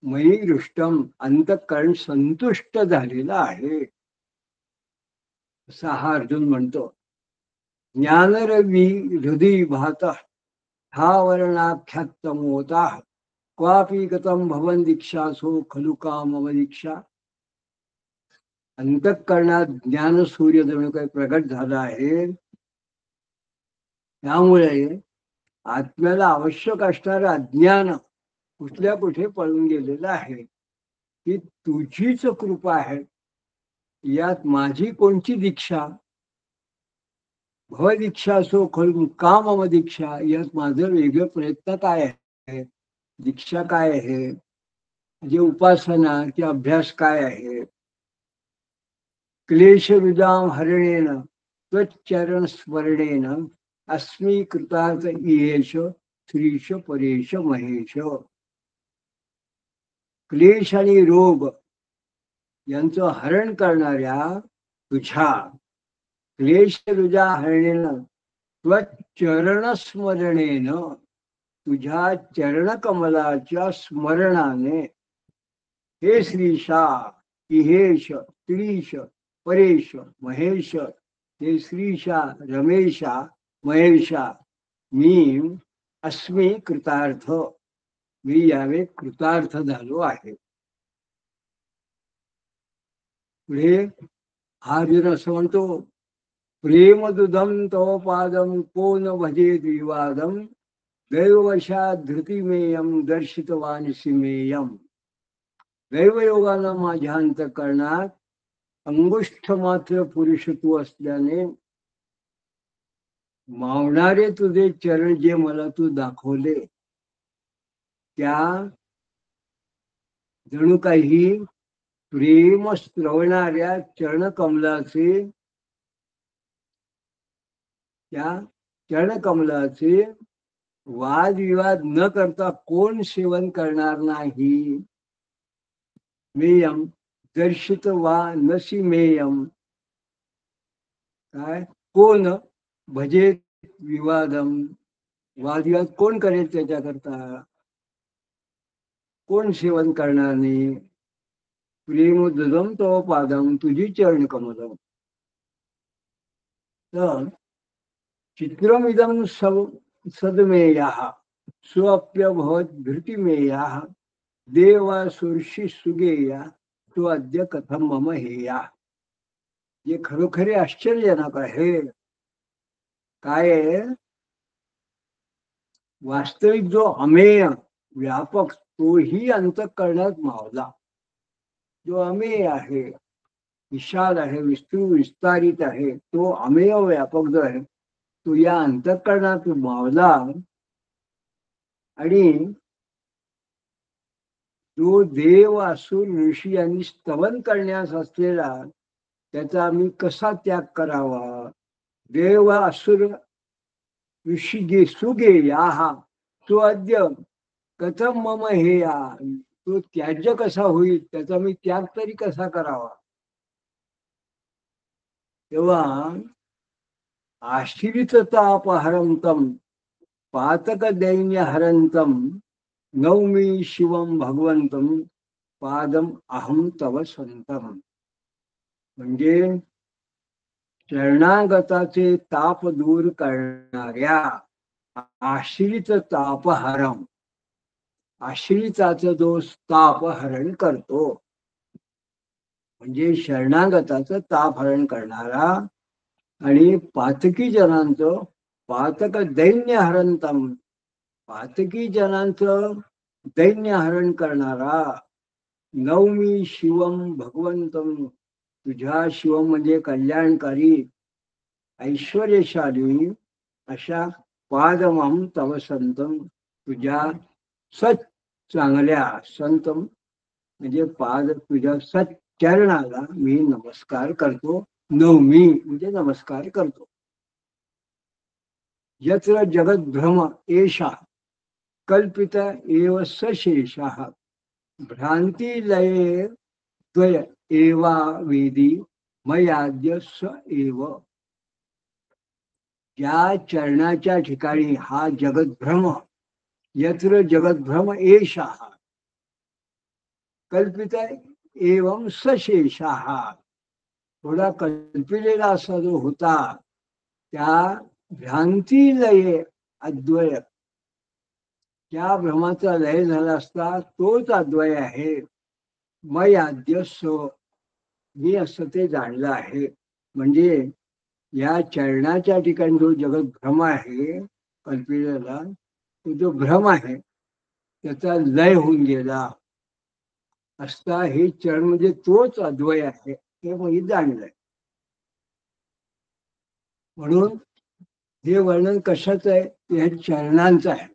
मयि हृष्टम, अंतःकरण संतुष्ट झालेलं आहे, असा हा अर्जुन म्हणतो. ज्ञानरवी हृदय भात हा वर्णाख्यातमोता क्वापि गतम भवन दीक्षासो खलु का मम दीक्षा. अंतःकरणात ज्ञान सूर्य जणू काही प्रगट झाला आहे. त्यामुळे आत्म्याला आवश्यक असणारं अज्ञान कुठल्या कुठे पळून गेलेलं आहे. ही तुझीच कृपा आहे. यात माझी कोणची दीक्षा? भवदीक्षा असो खलु का मम दीक्षा. यात माझं वेगळं प्रयत्न काय आहे, दीक्षा काय आहे, म्हणजे उपासना की अभ्यास काय आहे. क्लेश विदाम हरणेन त्वच्चरण स्मरणेन अस्मी कृतार्थ इहेश श्रीश परेश महेश. क्लेश आणि रोग यांचं हरण करणाऱ्या तुझ्या क्लेश रुजा हरणेन त्वच्चरण स्मरणेन, तुझ्या चरणकमलाच्या स्मरणाने, हे श्रीशा इहेश श्रीश परेश महेश, हे श्रीशा रमेशा महेशा, मी अस्मी कृतार्थ, मी यावे कृतार्थ झालो आहे. पुढे हा अर्जुन असं म्हणतो, प्रेम दुधम तव पादम को न भजे द्विवादम दैववशात धृतिमेयम दर्शितवानसी मेयम. दैवयोगानं माझ्या अंतःकरणात अंगुष्ठ मात्र पुरुष तू असल्याने मावणारे तुझे चरण जे मला तू दाखवले, त्या जणू काही प्रेम स्रवणाऱ्या चरणकमलाचे, त्या चरणकमलाचे वादविवाद न करता कोण सेवन करणार नाही. मेयम दर्शित वा नसी मेयम. काय कोण भजे विवादम, वादविवाद कोण करेल त्याच्याकरता, कोण सेवन करणार नाही. प्रेम दुधम तो पादम, तुझी चरण कमलम. तर चित्रमिदम सदमेया स्वप्यभवत धृतिमेया देवासुरशी सुगेया तो अद्य कथम मम हेया. जे खरोखरे आश्चर्यजनक आहे. काय वास्तविक जो अमेय व्यापक तोही अंतःकरणात मावला. जो अमेय आहे, विशाल आहे, विस्तारित आहे, तो अमेय व्यापक जो आहे तो या अंतःकरणात मावला. आणि जो देव असुर ऋषी यांनी स्तवन करण्यास असलेला त्याचा आम्ही कसा त्याग करावा. देव असुर ऋषी गे सुगे या हा तो अद्य कथम मम हे या, तो त्याज्य कसा होईल, त्याचा मी त्याग तरी कसा करावा. तेव्हा आश्रिततापहरंतम पातक दैन्य हरंतम नौमी शिवम भगवंतम पादम अहम तव संतम. म्हणजे शरणागताचे ताप दूर करणाऱ्या आश्रित तापहरम, आश्रिताचा जो ताप हरण करतो, म्हणजे शरणागताचं ताप हरण करणारा आणि पातकी जनांचं पातक दैन्य हरंतम, पातकी जनांचं दैन्य हरण करणारा नवमी शिवम भगवंतम, तुझ्या शिवम म्हणजे कल्याणकारी ऐश्वर्यशाली अशा पादमहम तव संतम, तुझ्या सच चांगल्या संतम म्हणजे पाद तुझ्या सच चरणाला मी नमस्कार करतो. नवमी म्हणजे नमस्कार करतो. यत्र जगत भ्रम एषा कल्पित एव सशेषः भ्रांती लये द्वय एवा वेदी मयाद्य स एव. ज्या चरणाच्या ठिकाणी हा जगद्भ्रम, यत्र जगद्भ्रम एषा कल्पित एवं सशेषः, थोडा कल्पिलेला असा जो होता त्या भ्रांती लये अद्वय, त्या भ्रमाचा लय झाला असता तोच अद्वय आहे. मय आद्य स, मी असं ते जाणलं आहे. म्हणजे या चरणाच्या ठिकाणी जो जगत भ्रम आहे कल्पिलेला, तो जो भ्रम आहे त्याचा लय होऊन गेला असता हे चरण म्हणजे तोच अद्वय आहे हे मी जाणलंय. म्हणून हे वर्णन कशाचं आहे, हे चरणांचं आहे.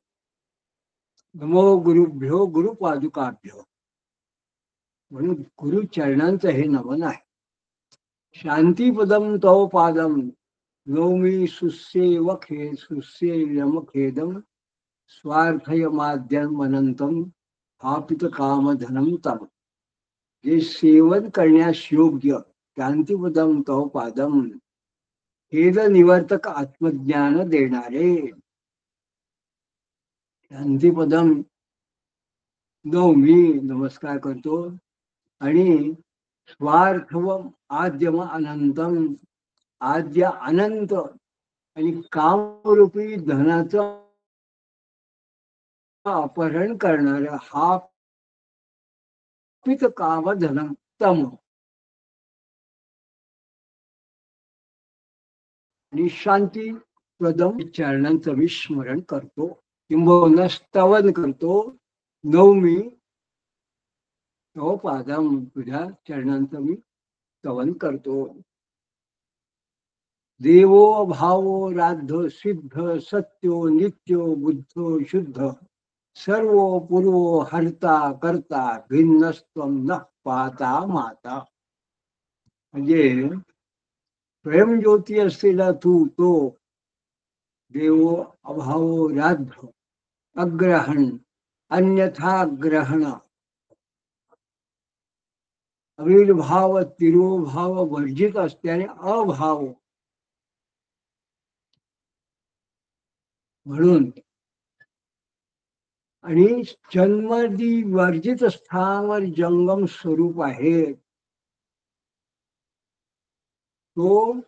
नमो गुरुभ्यो गुरुपादुकाभ्यो, म्हणून गुरु चरणांचं हे नमन आहे. शांतीपदम तव पादम नौमी सुसेव खे सुसेयम खेदम स्वार्थय माध्यम अनंतम हापित कामधनम तम. जे सेवन करण्यास योग्य शांतीपदम तव पादम, खेद निवर्तक आत्मज्ञान देणारे शांतीपदम नवमी नमस्कार करतो. आणि स्वार्थवम आद्यम अनंतम, आद्य अनंत आणि कामरूपी धनाचं अपहरण करणाऱ्या हा पित कामधनम तम, आणि शांती प्रदम चरणांचं मी स्मरण करतो किंबहुना स्तवन करतो. नवमी तव पादम, तुझ्या चरणांचं मी स्तवन करतो. देवो भावो राध्य सिद्ध सत्यो नित्यो बुद्धो शुद्ध सर्व पूर्वो हरता करता भिन्नस्त्वं न पाहता माता. म्हणजे स्वयंज्योती असलेला तू तो देवो अभावो राध्य, अग्रहण अन्यथा ग्रहण, अविर्भाव तिरोभाव वर्जित असल्याने अभाव. म्हणून आणि जन्मदी वर्जित स्थावर जंगम स्वरूप आहे. तो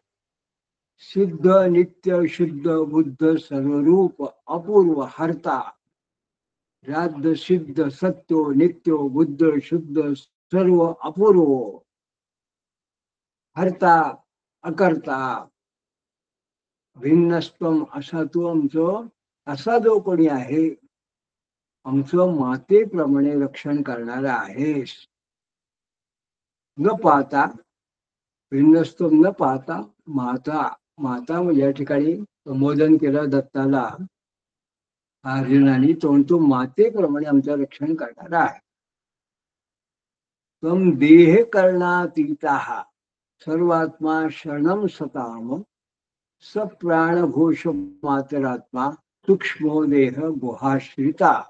सिद्ध नित्य शुद्ध बुद्ध सर्वरूप अपूर्व हरता, राध्य सिद्ध सत्यो नित्यो बुद्ध शुद्ध सर्व अपूर्व हरता अकर्ता भिन्नस्त्वम, असा तू आमचं असा जो कोणी आहे आमचं मातेप्रमाणे रक्षण करणारा आहेस. न पाहता भिन्नस्त्वम न पाहता माता, माता म्हणजे या ठिकाणी संबोधन केलं दत्ताला अर्जुनाने, तो मातेप्रमाणे आमचं रक्षण करणारा आहे. तम देह करणातीता सर्वात्मा शरणम सताम स प्राणघोष मातरात्मा सूक्ष्मो देह गुहाश्रिता.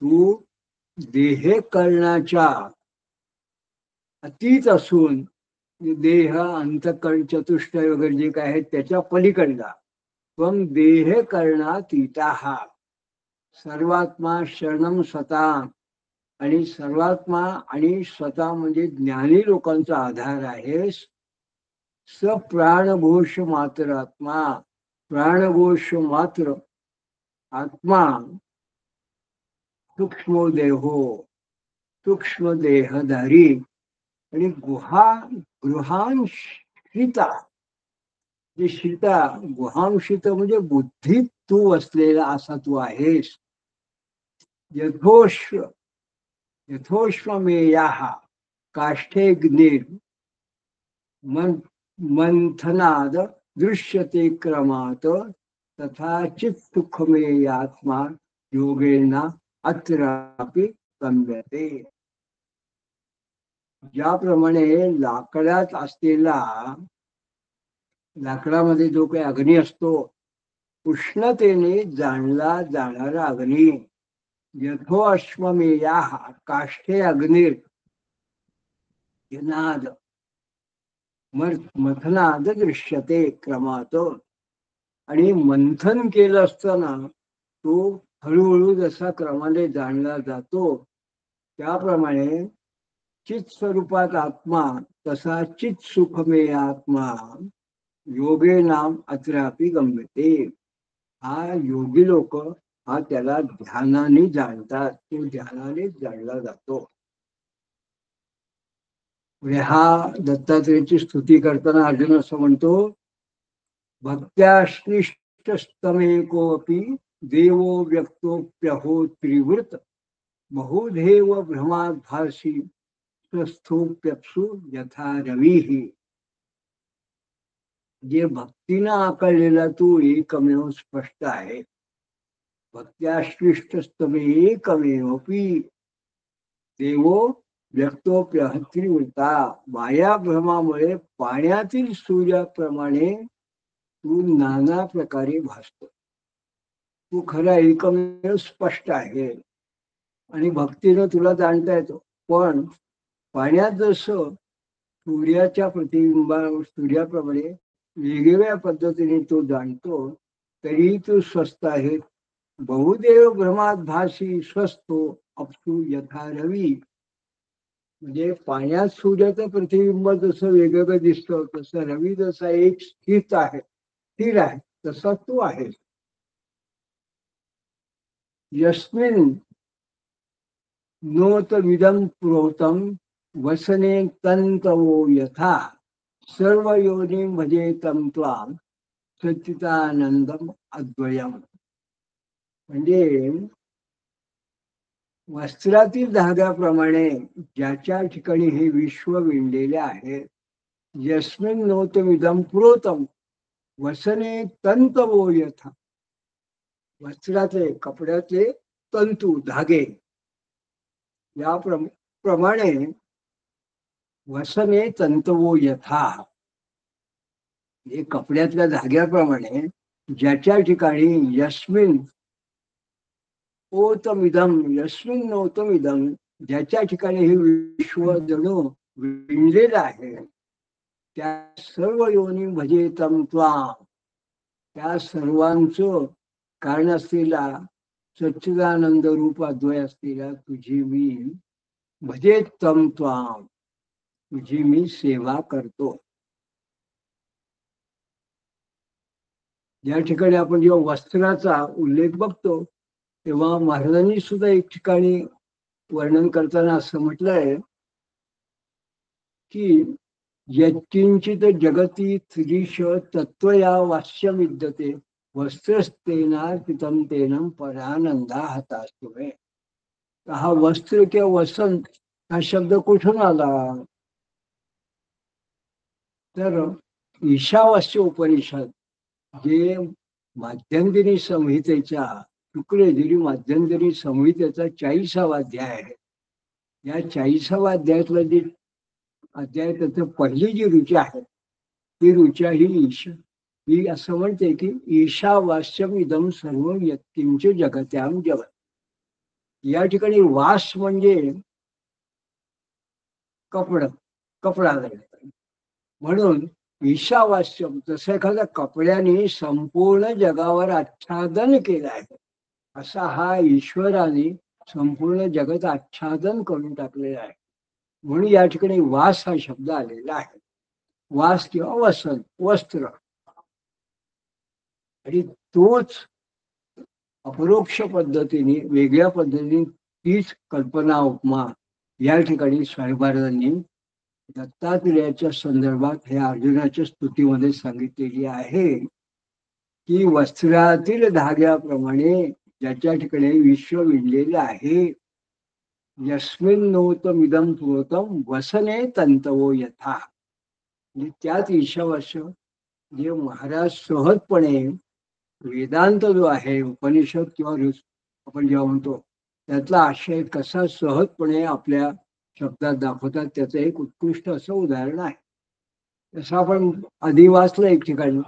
तू देह करण्याच्या अतीत असून देह अंतकरण चतुष्टय वगैरे जे काय आहे त्याच्या पलीकडला त्वम देह करणातीता सर्वात्मा शरणम स्वतः आणि सर्वात्मा आणि स्वतः म्हणजे ज्ञानी लोकांचा आधार आहे. स प्राणघोष मात्र आत्मा प्राणघोष मात्र आत्मा सूक्ष्म देहो सूक्ष्म देहधारी आणि गृहांशिता जे शिता गुहांशित म्हणजे बुद्धीत तू असलेला असा तू आहेस. यथोश्व यथोश्वमेया काष्ठेग्निर मंथनाद दृश्यते क्रमात तथा चित सुखमेयात्मा योगेना अत्रापि गम्यते. ज्याप्रमाणे लाकडात असलेला लाकडामध्ये जो काही अग्नी असतो उष्णतेने जाणला जाणारा अग्नी यथो अश्वमेया काष्ठे अग्निर नाद मथनाद दृश्यते क्रमात. आणि मंथन केलं असताना तो हळूहळू जसा क्रमाने जाणला जातो त्याप्रमाणे चित स्वरूपात आत्मा तसा चित सुखमे आत्मा योगे नाम अत्रापि गम्यते. हा योगी लोक हा त्याला ध्यानाने जाणतात. तो ध्यानाने जाणला जातो. हा दत्तात्रेयाची स्तुती करताना अर्जुन असं म्हणतो भक्त्याश्लिष्टस्तमेकोऽपि देवो व्यक्तोऽप्यहो त्रिवृत बहुधेव भ्रमाद भासी स्वस्थोप्यप्सु यथा रविः. जे भक्तीनं आकळलेला तू एकमेव स्पष्ट आहे. भक्त्याश्लिष्टस्तमे एकमेवपि देवो व्यक्तोप्यहत्रिवृता. मायाभ्रमामुळे पाण्यातील सूर्याप्रमाणे तू नाना प्रकारे भासतो. तू खरा एकमेव स्पष्ट आहे आणि भक्तीनं तुला जाणता येतो. पण पाण्यात जसं सूर्याच्या सूर्याप्रमाणे वेगवेगळ्या पद्धतीने तो जाणतो तरीही तू स्वस्थ आहे. बहुदेव भ्रमात भासी स्वस्थो अपसू यथा रवी. म्हणजे पाण्यात सूर्याचं प्रतिबिंब जसं वेगवेगळं दिसतं तसं रवी जसा एक स्थिर आहे तसा तू आहेस. यस्मिन् नोतमिदं प्रोतं वसने तंतवो यथा सर्व योनी भजेतं त्वां सच्चिदानंदम अद्वयम. म्हणजे वस्त्रातील धाग्याप्रमाणे ज्याच्या ठिकाणी हे विश्व विणलेले आहे यस्मिन् नोतमिदं प्रोतं वसने तंतवो यथा. वस्त्रातले कपड्यातले तंतू धागे या प्रमाणे वसने तंतवो यथा. हे कपड्यातल्या धाग्याप्रमाणे ज्याच्या ठिकाणी यस्मिन ओतमिदम यस्मिन नोतमिदम ज्याच्या ठिकाणी हे विश्व जणू विणलेलं आहे त्या सर्व योनी भजेतम त्वां. त्या सर्वांचं कारण असलेला सच्चिदानंद रूप अद्वय असलेला तुझी मी भजेतम त्वां तुझी मी सेवा करतो. या ठिकाणी आपण जेव्हा वस्त्राचा उल्लेख बघतो तेव्हा महाराजांनी सुद्धा एक ठिकाणी वर्णन करताना असं म्हटलंय की यत्किंचित जगती त्रिश तत्वया वास्य विद्यते वस्त्रस्तेनार्पितं तेन परानंदा हतास्तुमे. हा वस्त्र किंवा वसन हा शब्द कुठून आला तर ईशावास्य उपनिषद जे माध्यंदिनी संहितेच्या शुक्लयजुरी माध्यंदिनी संहितेचा 40वा अध्याय आहे. या 40वा अध्यायातला जे अध्याय त्याचं पहिली जी ऋचा आहे ती ऋचा ही असं म्हणते की ईशावास्यम इदम सर्व यत्किंच जगत्याम जगत. या ठिकाणी वास म्हणजे कपडा म्हणून ईशावास्यम जसं एखाद्या कपड्याने संपूर्ण जगावर आच्छादन केलं आहे, असा हा ईश्वराने संपूर्ण जगत आच्छादन करून टाकलेला आहे. म्हणून या ठिकाणी वास हा शब्द आलेला आहे. वास किंवा वसन, वस्त्र. आणि तोच अपरोक्ष पद्धतीने, वेगळ्या पद्धतीने तीच कल्पना उपमा या ठिकाणी स्वामीवारांनी दत्तात्रेयाच्या संदर्भात हे अर्जुनाच्या स्तुतीमध्ये सांगितलेली आहे की वस्त्रातील धाग्याप्रमाणे ज्याच्या ठिकाणी विश्व विणलेले आहे, यस्मिन नोतमिदं प्रोतम वसने तंतवो यथा. म्हणजे त्यात ईशावास्य जे महाराज सहजपणे वेदांत जो आहे, उपनिषद किंवा आपण जेव्हा म्हणतो त्यातला आशय कसा सहजपणे आपल्या शब्दात दाखवतात, त्याचं एक उत्कृष्ट असं उदाहरण आहे. जसं आपण आधी वाचलं एक ठिकाणी,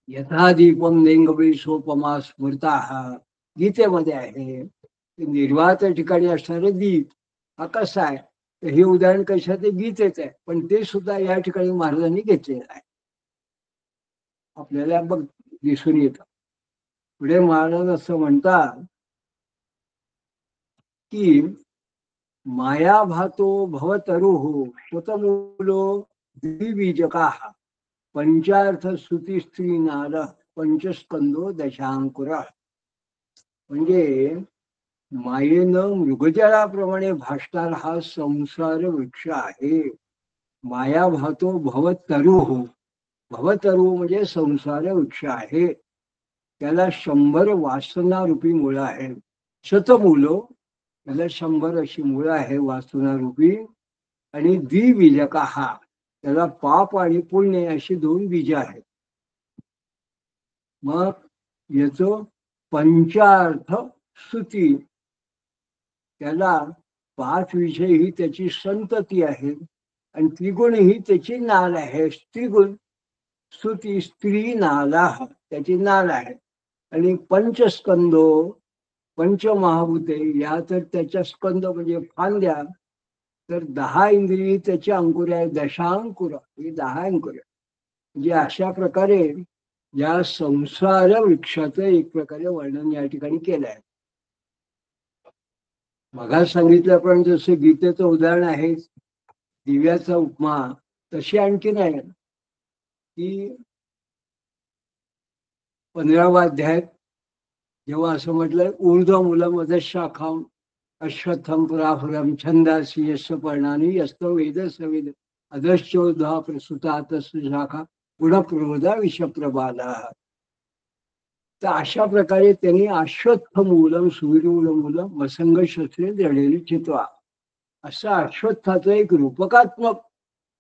यथा दीपम लिंगवी सोपमा स्मृता, गीतेमध्ये आहे. निर्वात ठिकाणी असणारे दीप हा कसा आहे, तर हे उदाहरण कशा ते गीतेच आहे, पण ते सुद्धा या ठिकाणी महाराजांनी घेतलेलं आहे. आपल्याला बघ दिसून येतं. पुढे महाराज असं म्हणतात की माया भातो भवतरुः स्वतमूलो द्विबीजका पंचार्थ श्रुती स्त्री नार पंचस्कंदो दशांकुर. म्हणजे मायेनं मृगजळाप्रमाणे भासणार हा संसार वृक्ष आहे. माया भातो भवतरुः, भवतरू म्हणजे संसार वृक्ष आहे. त्याला 100 वासना रूपी मुळं आहे. शतमूलो, त्याला 100 अशी मुळं आहे वासना रूपी. आणि द्विबीजका, त्याला पाप आणि पुण्य अशी 2 बीज आहेत. मग याचं पंचार्थ स्तुती, त्याला 5 विषय ही त्याची संतती आहे आणि त्रिगुण ही त्याची नाल आहे. त्रिगुण स्तुती स्त्री नाला त्याची नाल आहे. आणि पंचस्कंदो, पंचमहाभूते या तर त्याच्या स्कंद म्हणजे फांद्या, तर 10 इंद्रिय त्याची अंकुर आहे. दशांकुर ही 10 अंकुर. म्हणजे अशा प्रकारे या संसार वृक्षाचं एक प्रकारे वर्णन या ठिकाणी केलं आहे. मगा सांगितल्याप्रमाणे जसं गीतेचं उदाहरण आहे दिव्याचा उपमा, तशी आणखी नाही की 15व्या अध्यायात जेव्हा असं म्हटलंय ऊर्ध्वमूलम अधशाखां अश्वत्थम पुराहुरम छंदासी यस्य पर्णानि यस्तो वेद सवेद अधश्चोर्ध्वा प्रसुता तस्य शाखा गुणप्रबोधा विषप्रबाला. तर अशा प्रकारे त्यांनी अश्वत्थ मूलम सुविरूढ मूलम वसंग शस्त्रे दृढेली चित्वा, असं अश्वत्थाचं एक रूपकात्मक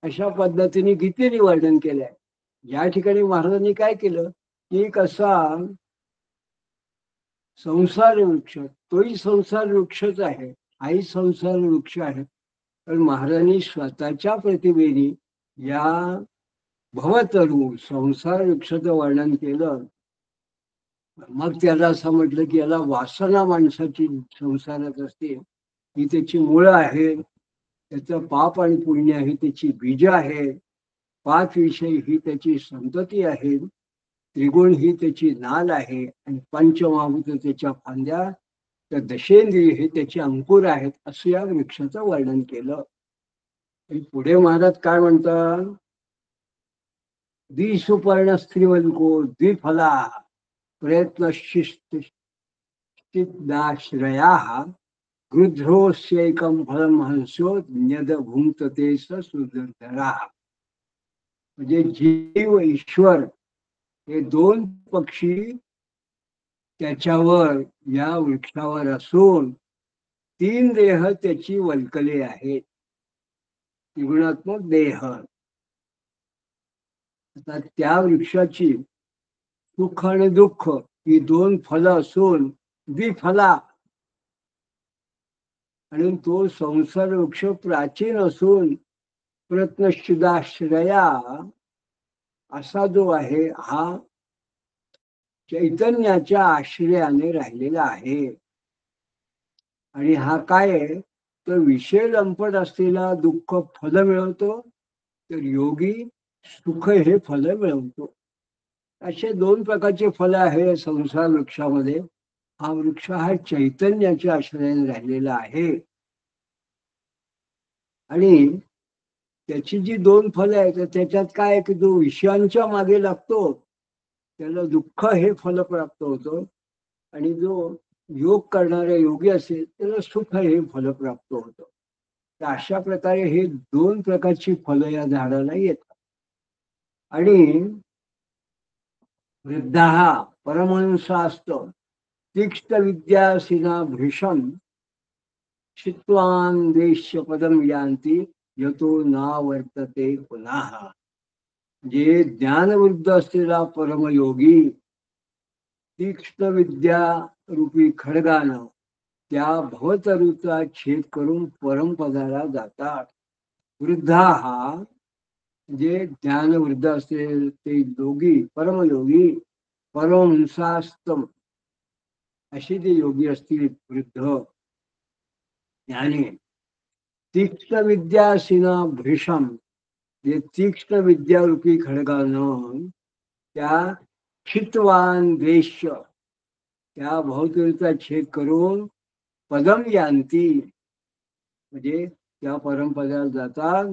अशा पद्धतीने गीतेने वर्णन केलंय. या ठिकाणी महाराजांनी काय केलं की एक असा संसार वृक्ष, तोही संसार वृक्षच आहे, हाही संसार वृक्ष आहे, पण महाराजांनी स्वतःच्या प्रतिभेने या भवतरू संसार वृक्षाचं वर्णन केलं. मग त्याला असं म्हटलं की याला वासना माणसाची संसारात असते, ही त्याची मुळं आहे, त्याचं पाप आणि पुण्य ही त्याची बीज आहे, 5 विषय ही त्याची संतती आहे, त्रिगुण ही त्याची नाल आहे आणि पंचमहाभूत त्याच्या फांद्या, तर दशेंद्रिय हे त्याचे अंकुर आहेत, असं या वृक्षाचं वर्णन केलं. आणि पुढे महाराज काय म्हणतात, द्विसुपर्ण स्त्रीवल्को द्विफला प्रयत्नश्चिदाश्रया गृध्रोस्यैकं फलं हंसो न्यद भुंक्तते स सुदर्धरा. म्हणजे जीव ईश्वर हे 2 पक्षी त्याच्यावर या वृक्षावर असून 3 देह त्याची वल्कले आहेत, त्रिगुणात्मक देह. आता त्या वृक्षाची सुख आणि दुःख ही 2 फलं असून द्विफला, आणि तो संसार वृक्ष प्राचीन असून प्रयत्नश्चिदाश्रया असा जो आहे हा चैतन्याच्या आश्रयाने राहिलेला आहे. आणि हा काय आहे तर विषय लंपट असलेला दुःख फल मिळवतो तर योगी सुख हे फल मिळवतो. असे दोन प्रकारचे फल आहे संसार वृक्षामध्ये. हा वृक्ष हा चैतन्याच्या आश्रयाने राहिलेला आहे. आणि त्याची जी दोन फलं आहेत त्याच्यात काय आहे की जो विषयांच्या मागे लागतो त्याला दुःख हे फल प्राप्त होतं. आणि जो योग करणारा योगी असेल त्याला सुख हे फल प्राप्त होतं. तर अशा प्रकारे हे दोन प्रकारची फलं या झाडाला येतात. आणि वृद्धा परमहंसास्त तीक्ष्ण विद्यासीना भीषण क्षित्वान देश्य पदम यांती यतो ना वर्तते पुन्हा. जे ज्ञानवृद्ध असलेला परमयोगी तीक्ष्ण विद्या रूपी खडगानं त्या भवतरूचा छेद करून परमपदाला जातात. वृद्धा हा जे ज्ञानवृद्ध असलेले ते योगी परमयोगी परमहंसास्तम असे जे योगी असतील वृद्ध ज्ञानी तीक्ष्ण विद्यासीना भीषम जे तीक्ष्ण विद्यारूपी खडगानं त्या क्षितवान देश त्या भोवतीचा छेद करून पदम यांती म्हणजे त्या परमपदाला जातात.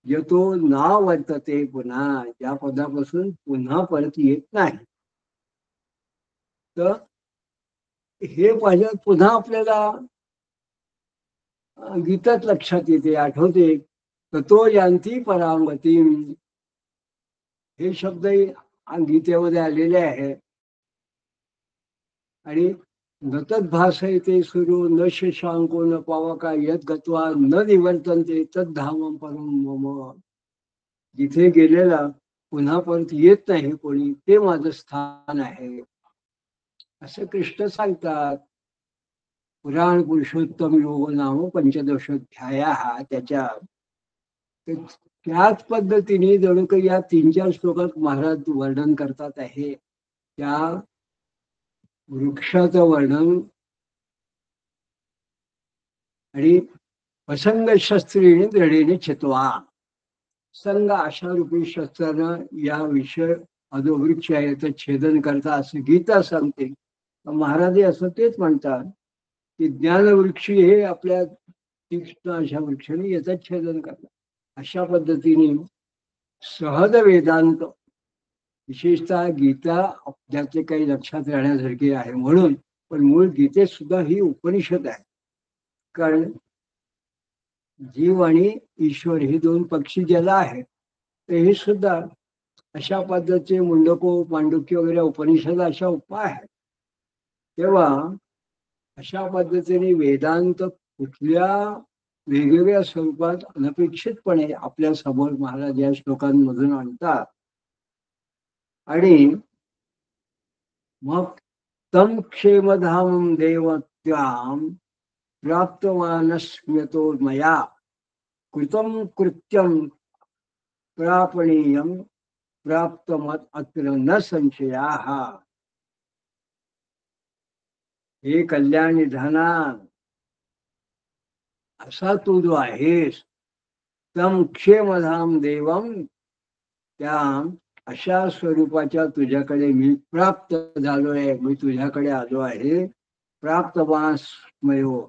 येतो ना वर्तते पुन्हा त्या पदापासून पुन्हा परत येत नाही. तर हे पाहिजे पुन्हा आपल्याला गीतात लक्षात येते आठवते. ततो यांती परांगती हे शब्द गीतेमध्ये आलेले आहे. आणि नतद भासयते सुरू न शशांको न पावका यद गत्वा न निवर्तनते तद धामम परम मम. जिथे गेलेला पुन्हा परत येत नाही कोणी ते माझं स्थान आहे असं कृष्ण सांगतात. पुराण पुरुषोत्तम योग नाम पंचदशोध्याय हा त्याच्या त्याच पद्धतीने जणू काही या 3-4 श्लोकात महाराज वर्णन करतात आहे. त्या वृक्षाचं वर्णन आणि प्रसंग शस्त्रीने दृढीने छित्वा संघ अशा रूपी शस्त्रानं या विषय अधोवृक्ष आहे याचं छेदन करता असं गीता सांगते. महाराज असं तेच म्हणतात की ज्ञानवृक्षी हे आपल्या तीक्ष्ण अशा वृक्षाने याचं छेदन करतात. अशा पद्धतीने सहज वेदांत विशेषतः गीता ज्याचे काही लक्षात राहण्यासारखे आहे म्हणून. पण मूळ गीतेत सुद्धा ही उपनिषद आहे. कारण जीव आणि ईश्वर हे दोन पक्षी ज्याला आहेत ते हे सुद्धा अशा पद्धतीचे मुंडको मांडुक्य वगैरे उपनिषद अशा उपाय आहेत. तेव्हा अशा पद्धतीने वेदांत कुठल्या वेगवेगळ्या स्वरूपात अनपेक्षितपणे आपल्या समोर महाराज या श्लोकांमधून आणतात. आणि मग तम क्षेमधाम देवत्याम प्राप्तवानस्म्यतो मया कृतम कृत्यम प्रापणीयम प्राप्तमत अत्र न संशयाः. हे कल्याणी धना असा तू जो आहेस तम क्षेमधाम देवम त्या अशा स्वरूपाच्या तुझ्याकडे मी प्राप्त झालोय. मी तुझ्याकडे आलो आहे. प्राप्तवास्मयो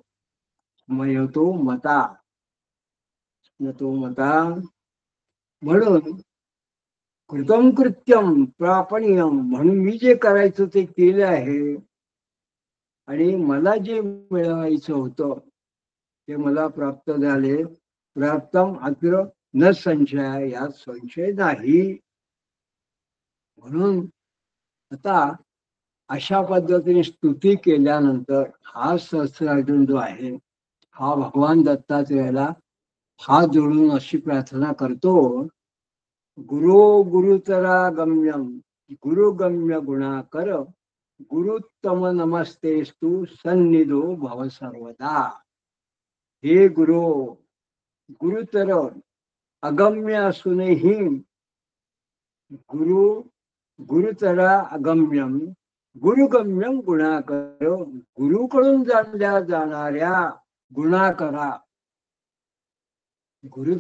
मयतो मता तो मता म्हणून कृतम कृत्यम प्रापणीयम म्हणून मी जे करायचं ते केलं आहे. आणि मला जे मिळवायचं होतं ते मला प्राप्त झाले. प्राप्तम अत्र न संशय यात संशय नाही. म्हणून आता अशा पद्धतीने स्तुती केल्यानंतर हा सहस्रार्जुन जो आहे हा भगवान दत्तात्रेयाला हात जोडून अशी प्रार्थना करतो. गुरु गुरुतरा गम्यम गुरुगम्य गुणाकर गुरुत्तम नमस्तेस्तु सन्निधो भव सर्वदा. हे गुरु गुरुतर अगम्य असूनही गुरु गुरुतरा अगम्यम गुरुगम्यम गुणाकर गुरुकडून जाणल्या जाणाऱ्या गुणाकरा. गुरु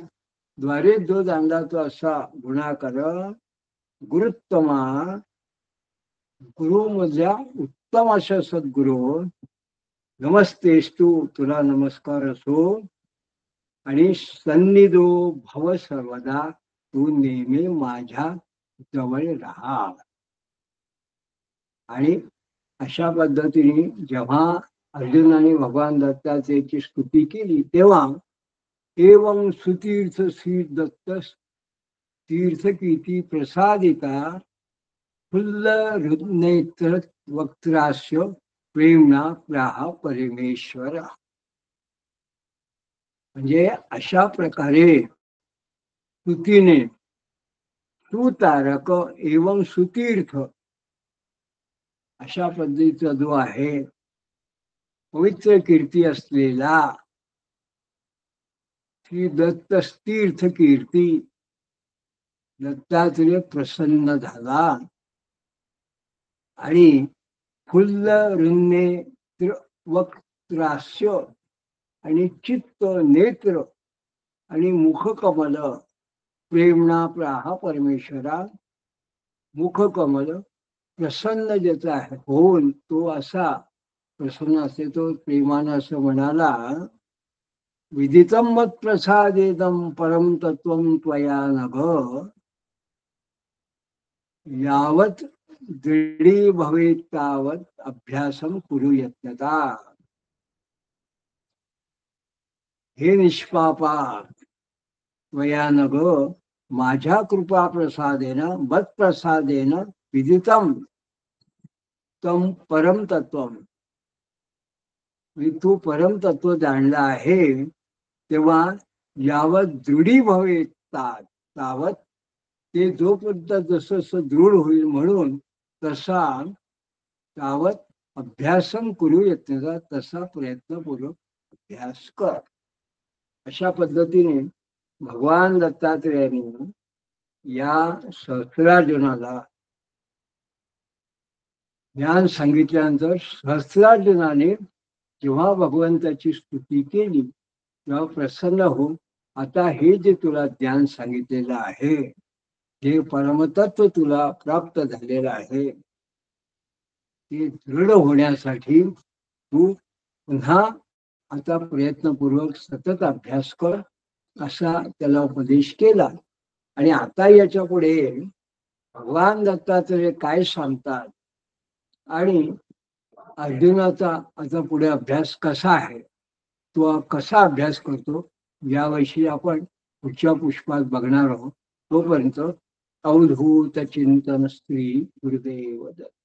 द्वारे जो जाणला तो असा गुणाकर गुरुत्तमा गुरु मधल्या उत्तम अशा सद्गुरू नमस्तेस्तु तुला नमस्कार असो आणि सन्निधो भव सर्वदा तू नेहमी माझ्या जवळ राहा. आणि अशा पद्धतीने जेव्हा अर्जुनाने भगवान दत्तात्रेयाची स्तुती केली तेव्हा एवं सुतीर्थ श्री दत्त तीर्थ कीर्ती प्रसादिता फुल्ल हृदनेत्र वक्त्रास्य प्रेमना प्राह परमेश्वर. म्हणजे अशा प्रकारे स्तुतीने सुतारक एवं सुतीर्थ अशा पद्धतीचा जो आहे पवित्र कीर्ती असलेला श्री दत्त तीर्थ कीर्ती दत्तात्रेय प्रसन्न झाला आणि फुल्ल हृन्नेत्र वक्त्रास्य आणि चित्त नेत्र आणि मुखकमल प्रेमणा प्राह परमेश्वरा. मुखकमल प्रसन्न ज्याचा आहे होऊन तो असा प्रसन्न असते तो प्रेमानं असं म्हणाला विदितम मत प्रसादेदम परम तत्वम त्वया नघ यावत दृढी भवेत तावत अभ्यासम कुरु यत्नता. हे निष्पापा त्वया नघ माझ्या कृपा प्रसादेन मत प्रसादेन विदितम तम परम तत्वम. तू परम तत्व जाणलं आहे तेव्हा यावत दृढी भवेत तावत ते जोपर्यंत जसं दृढ होईल म्हणून तसा तावत अभ्यासम करू यत्नता तसा प्रयत्नपूर्वक अभ्यास कर. अशा पद्धतीने भगवान दत्तात्रेयांनी या सहस्रार्जुनाला ज्ञान सांगितल्यानंतर सहस्रार्जुनाने जेव्हा भगवंताची स्तुती केली तेव्हा प्रसन्न होऊन आता हे जे तुला ज्ञान सांगितलेलं आहे जे परमतत्व तुला प्राप्त झालेलं आहे ते दृढ होण्यासाठी तू पुन्हा आता प्रयत्नपूर्वक सतत अभ्यास कर असा त्याला उपदेश केला. आणि आता याच्या पुढे भगवान दत्तात्रेय काय सांगतात आणि अर्जुनाचा आता पुढे अभ्यास कसा आहे तो कसा अभ्यास करतो याविषयी आपण पुढच्या पुष्पात बघणार आहोत. तोपर्यंत अवधूत चिंतन स्त्री गुरुदेव दत्त.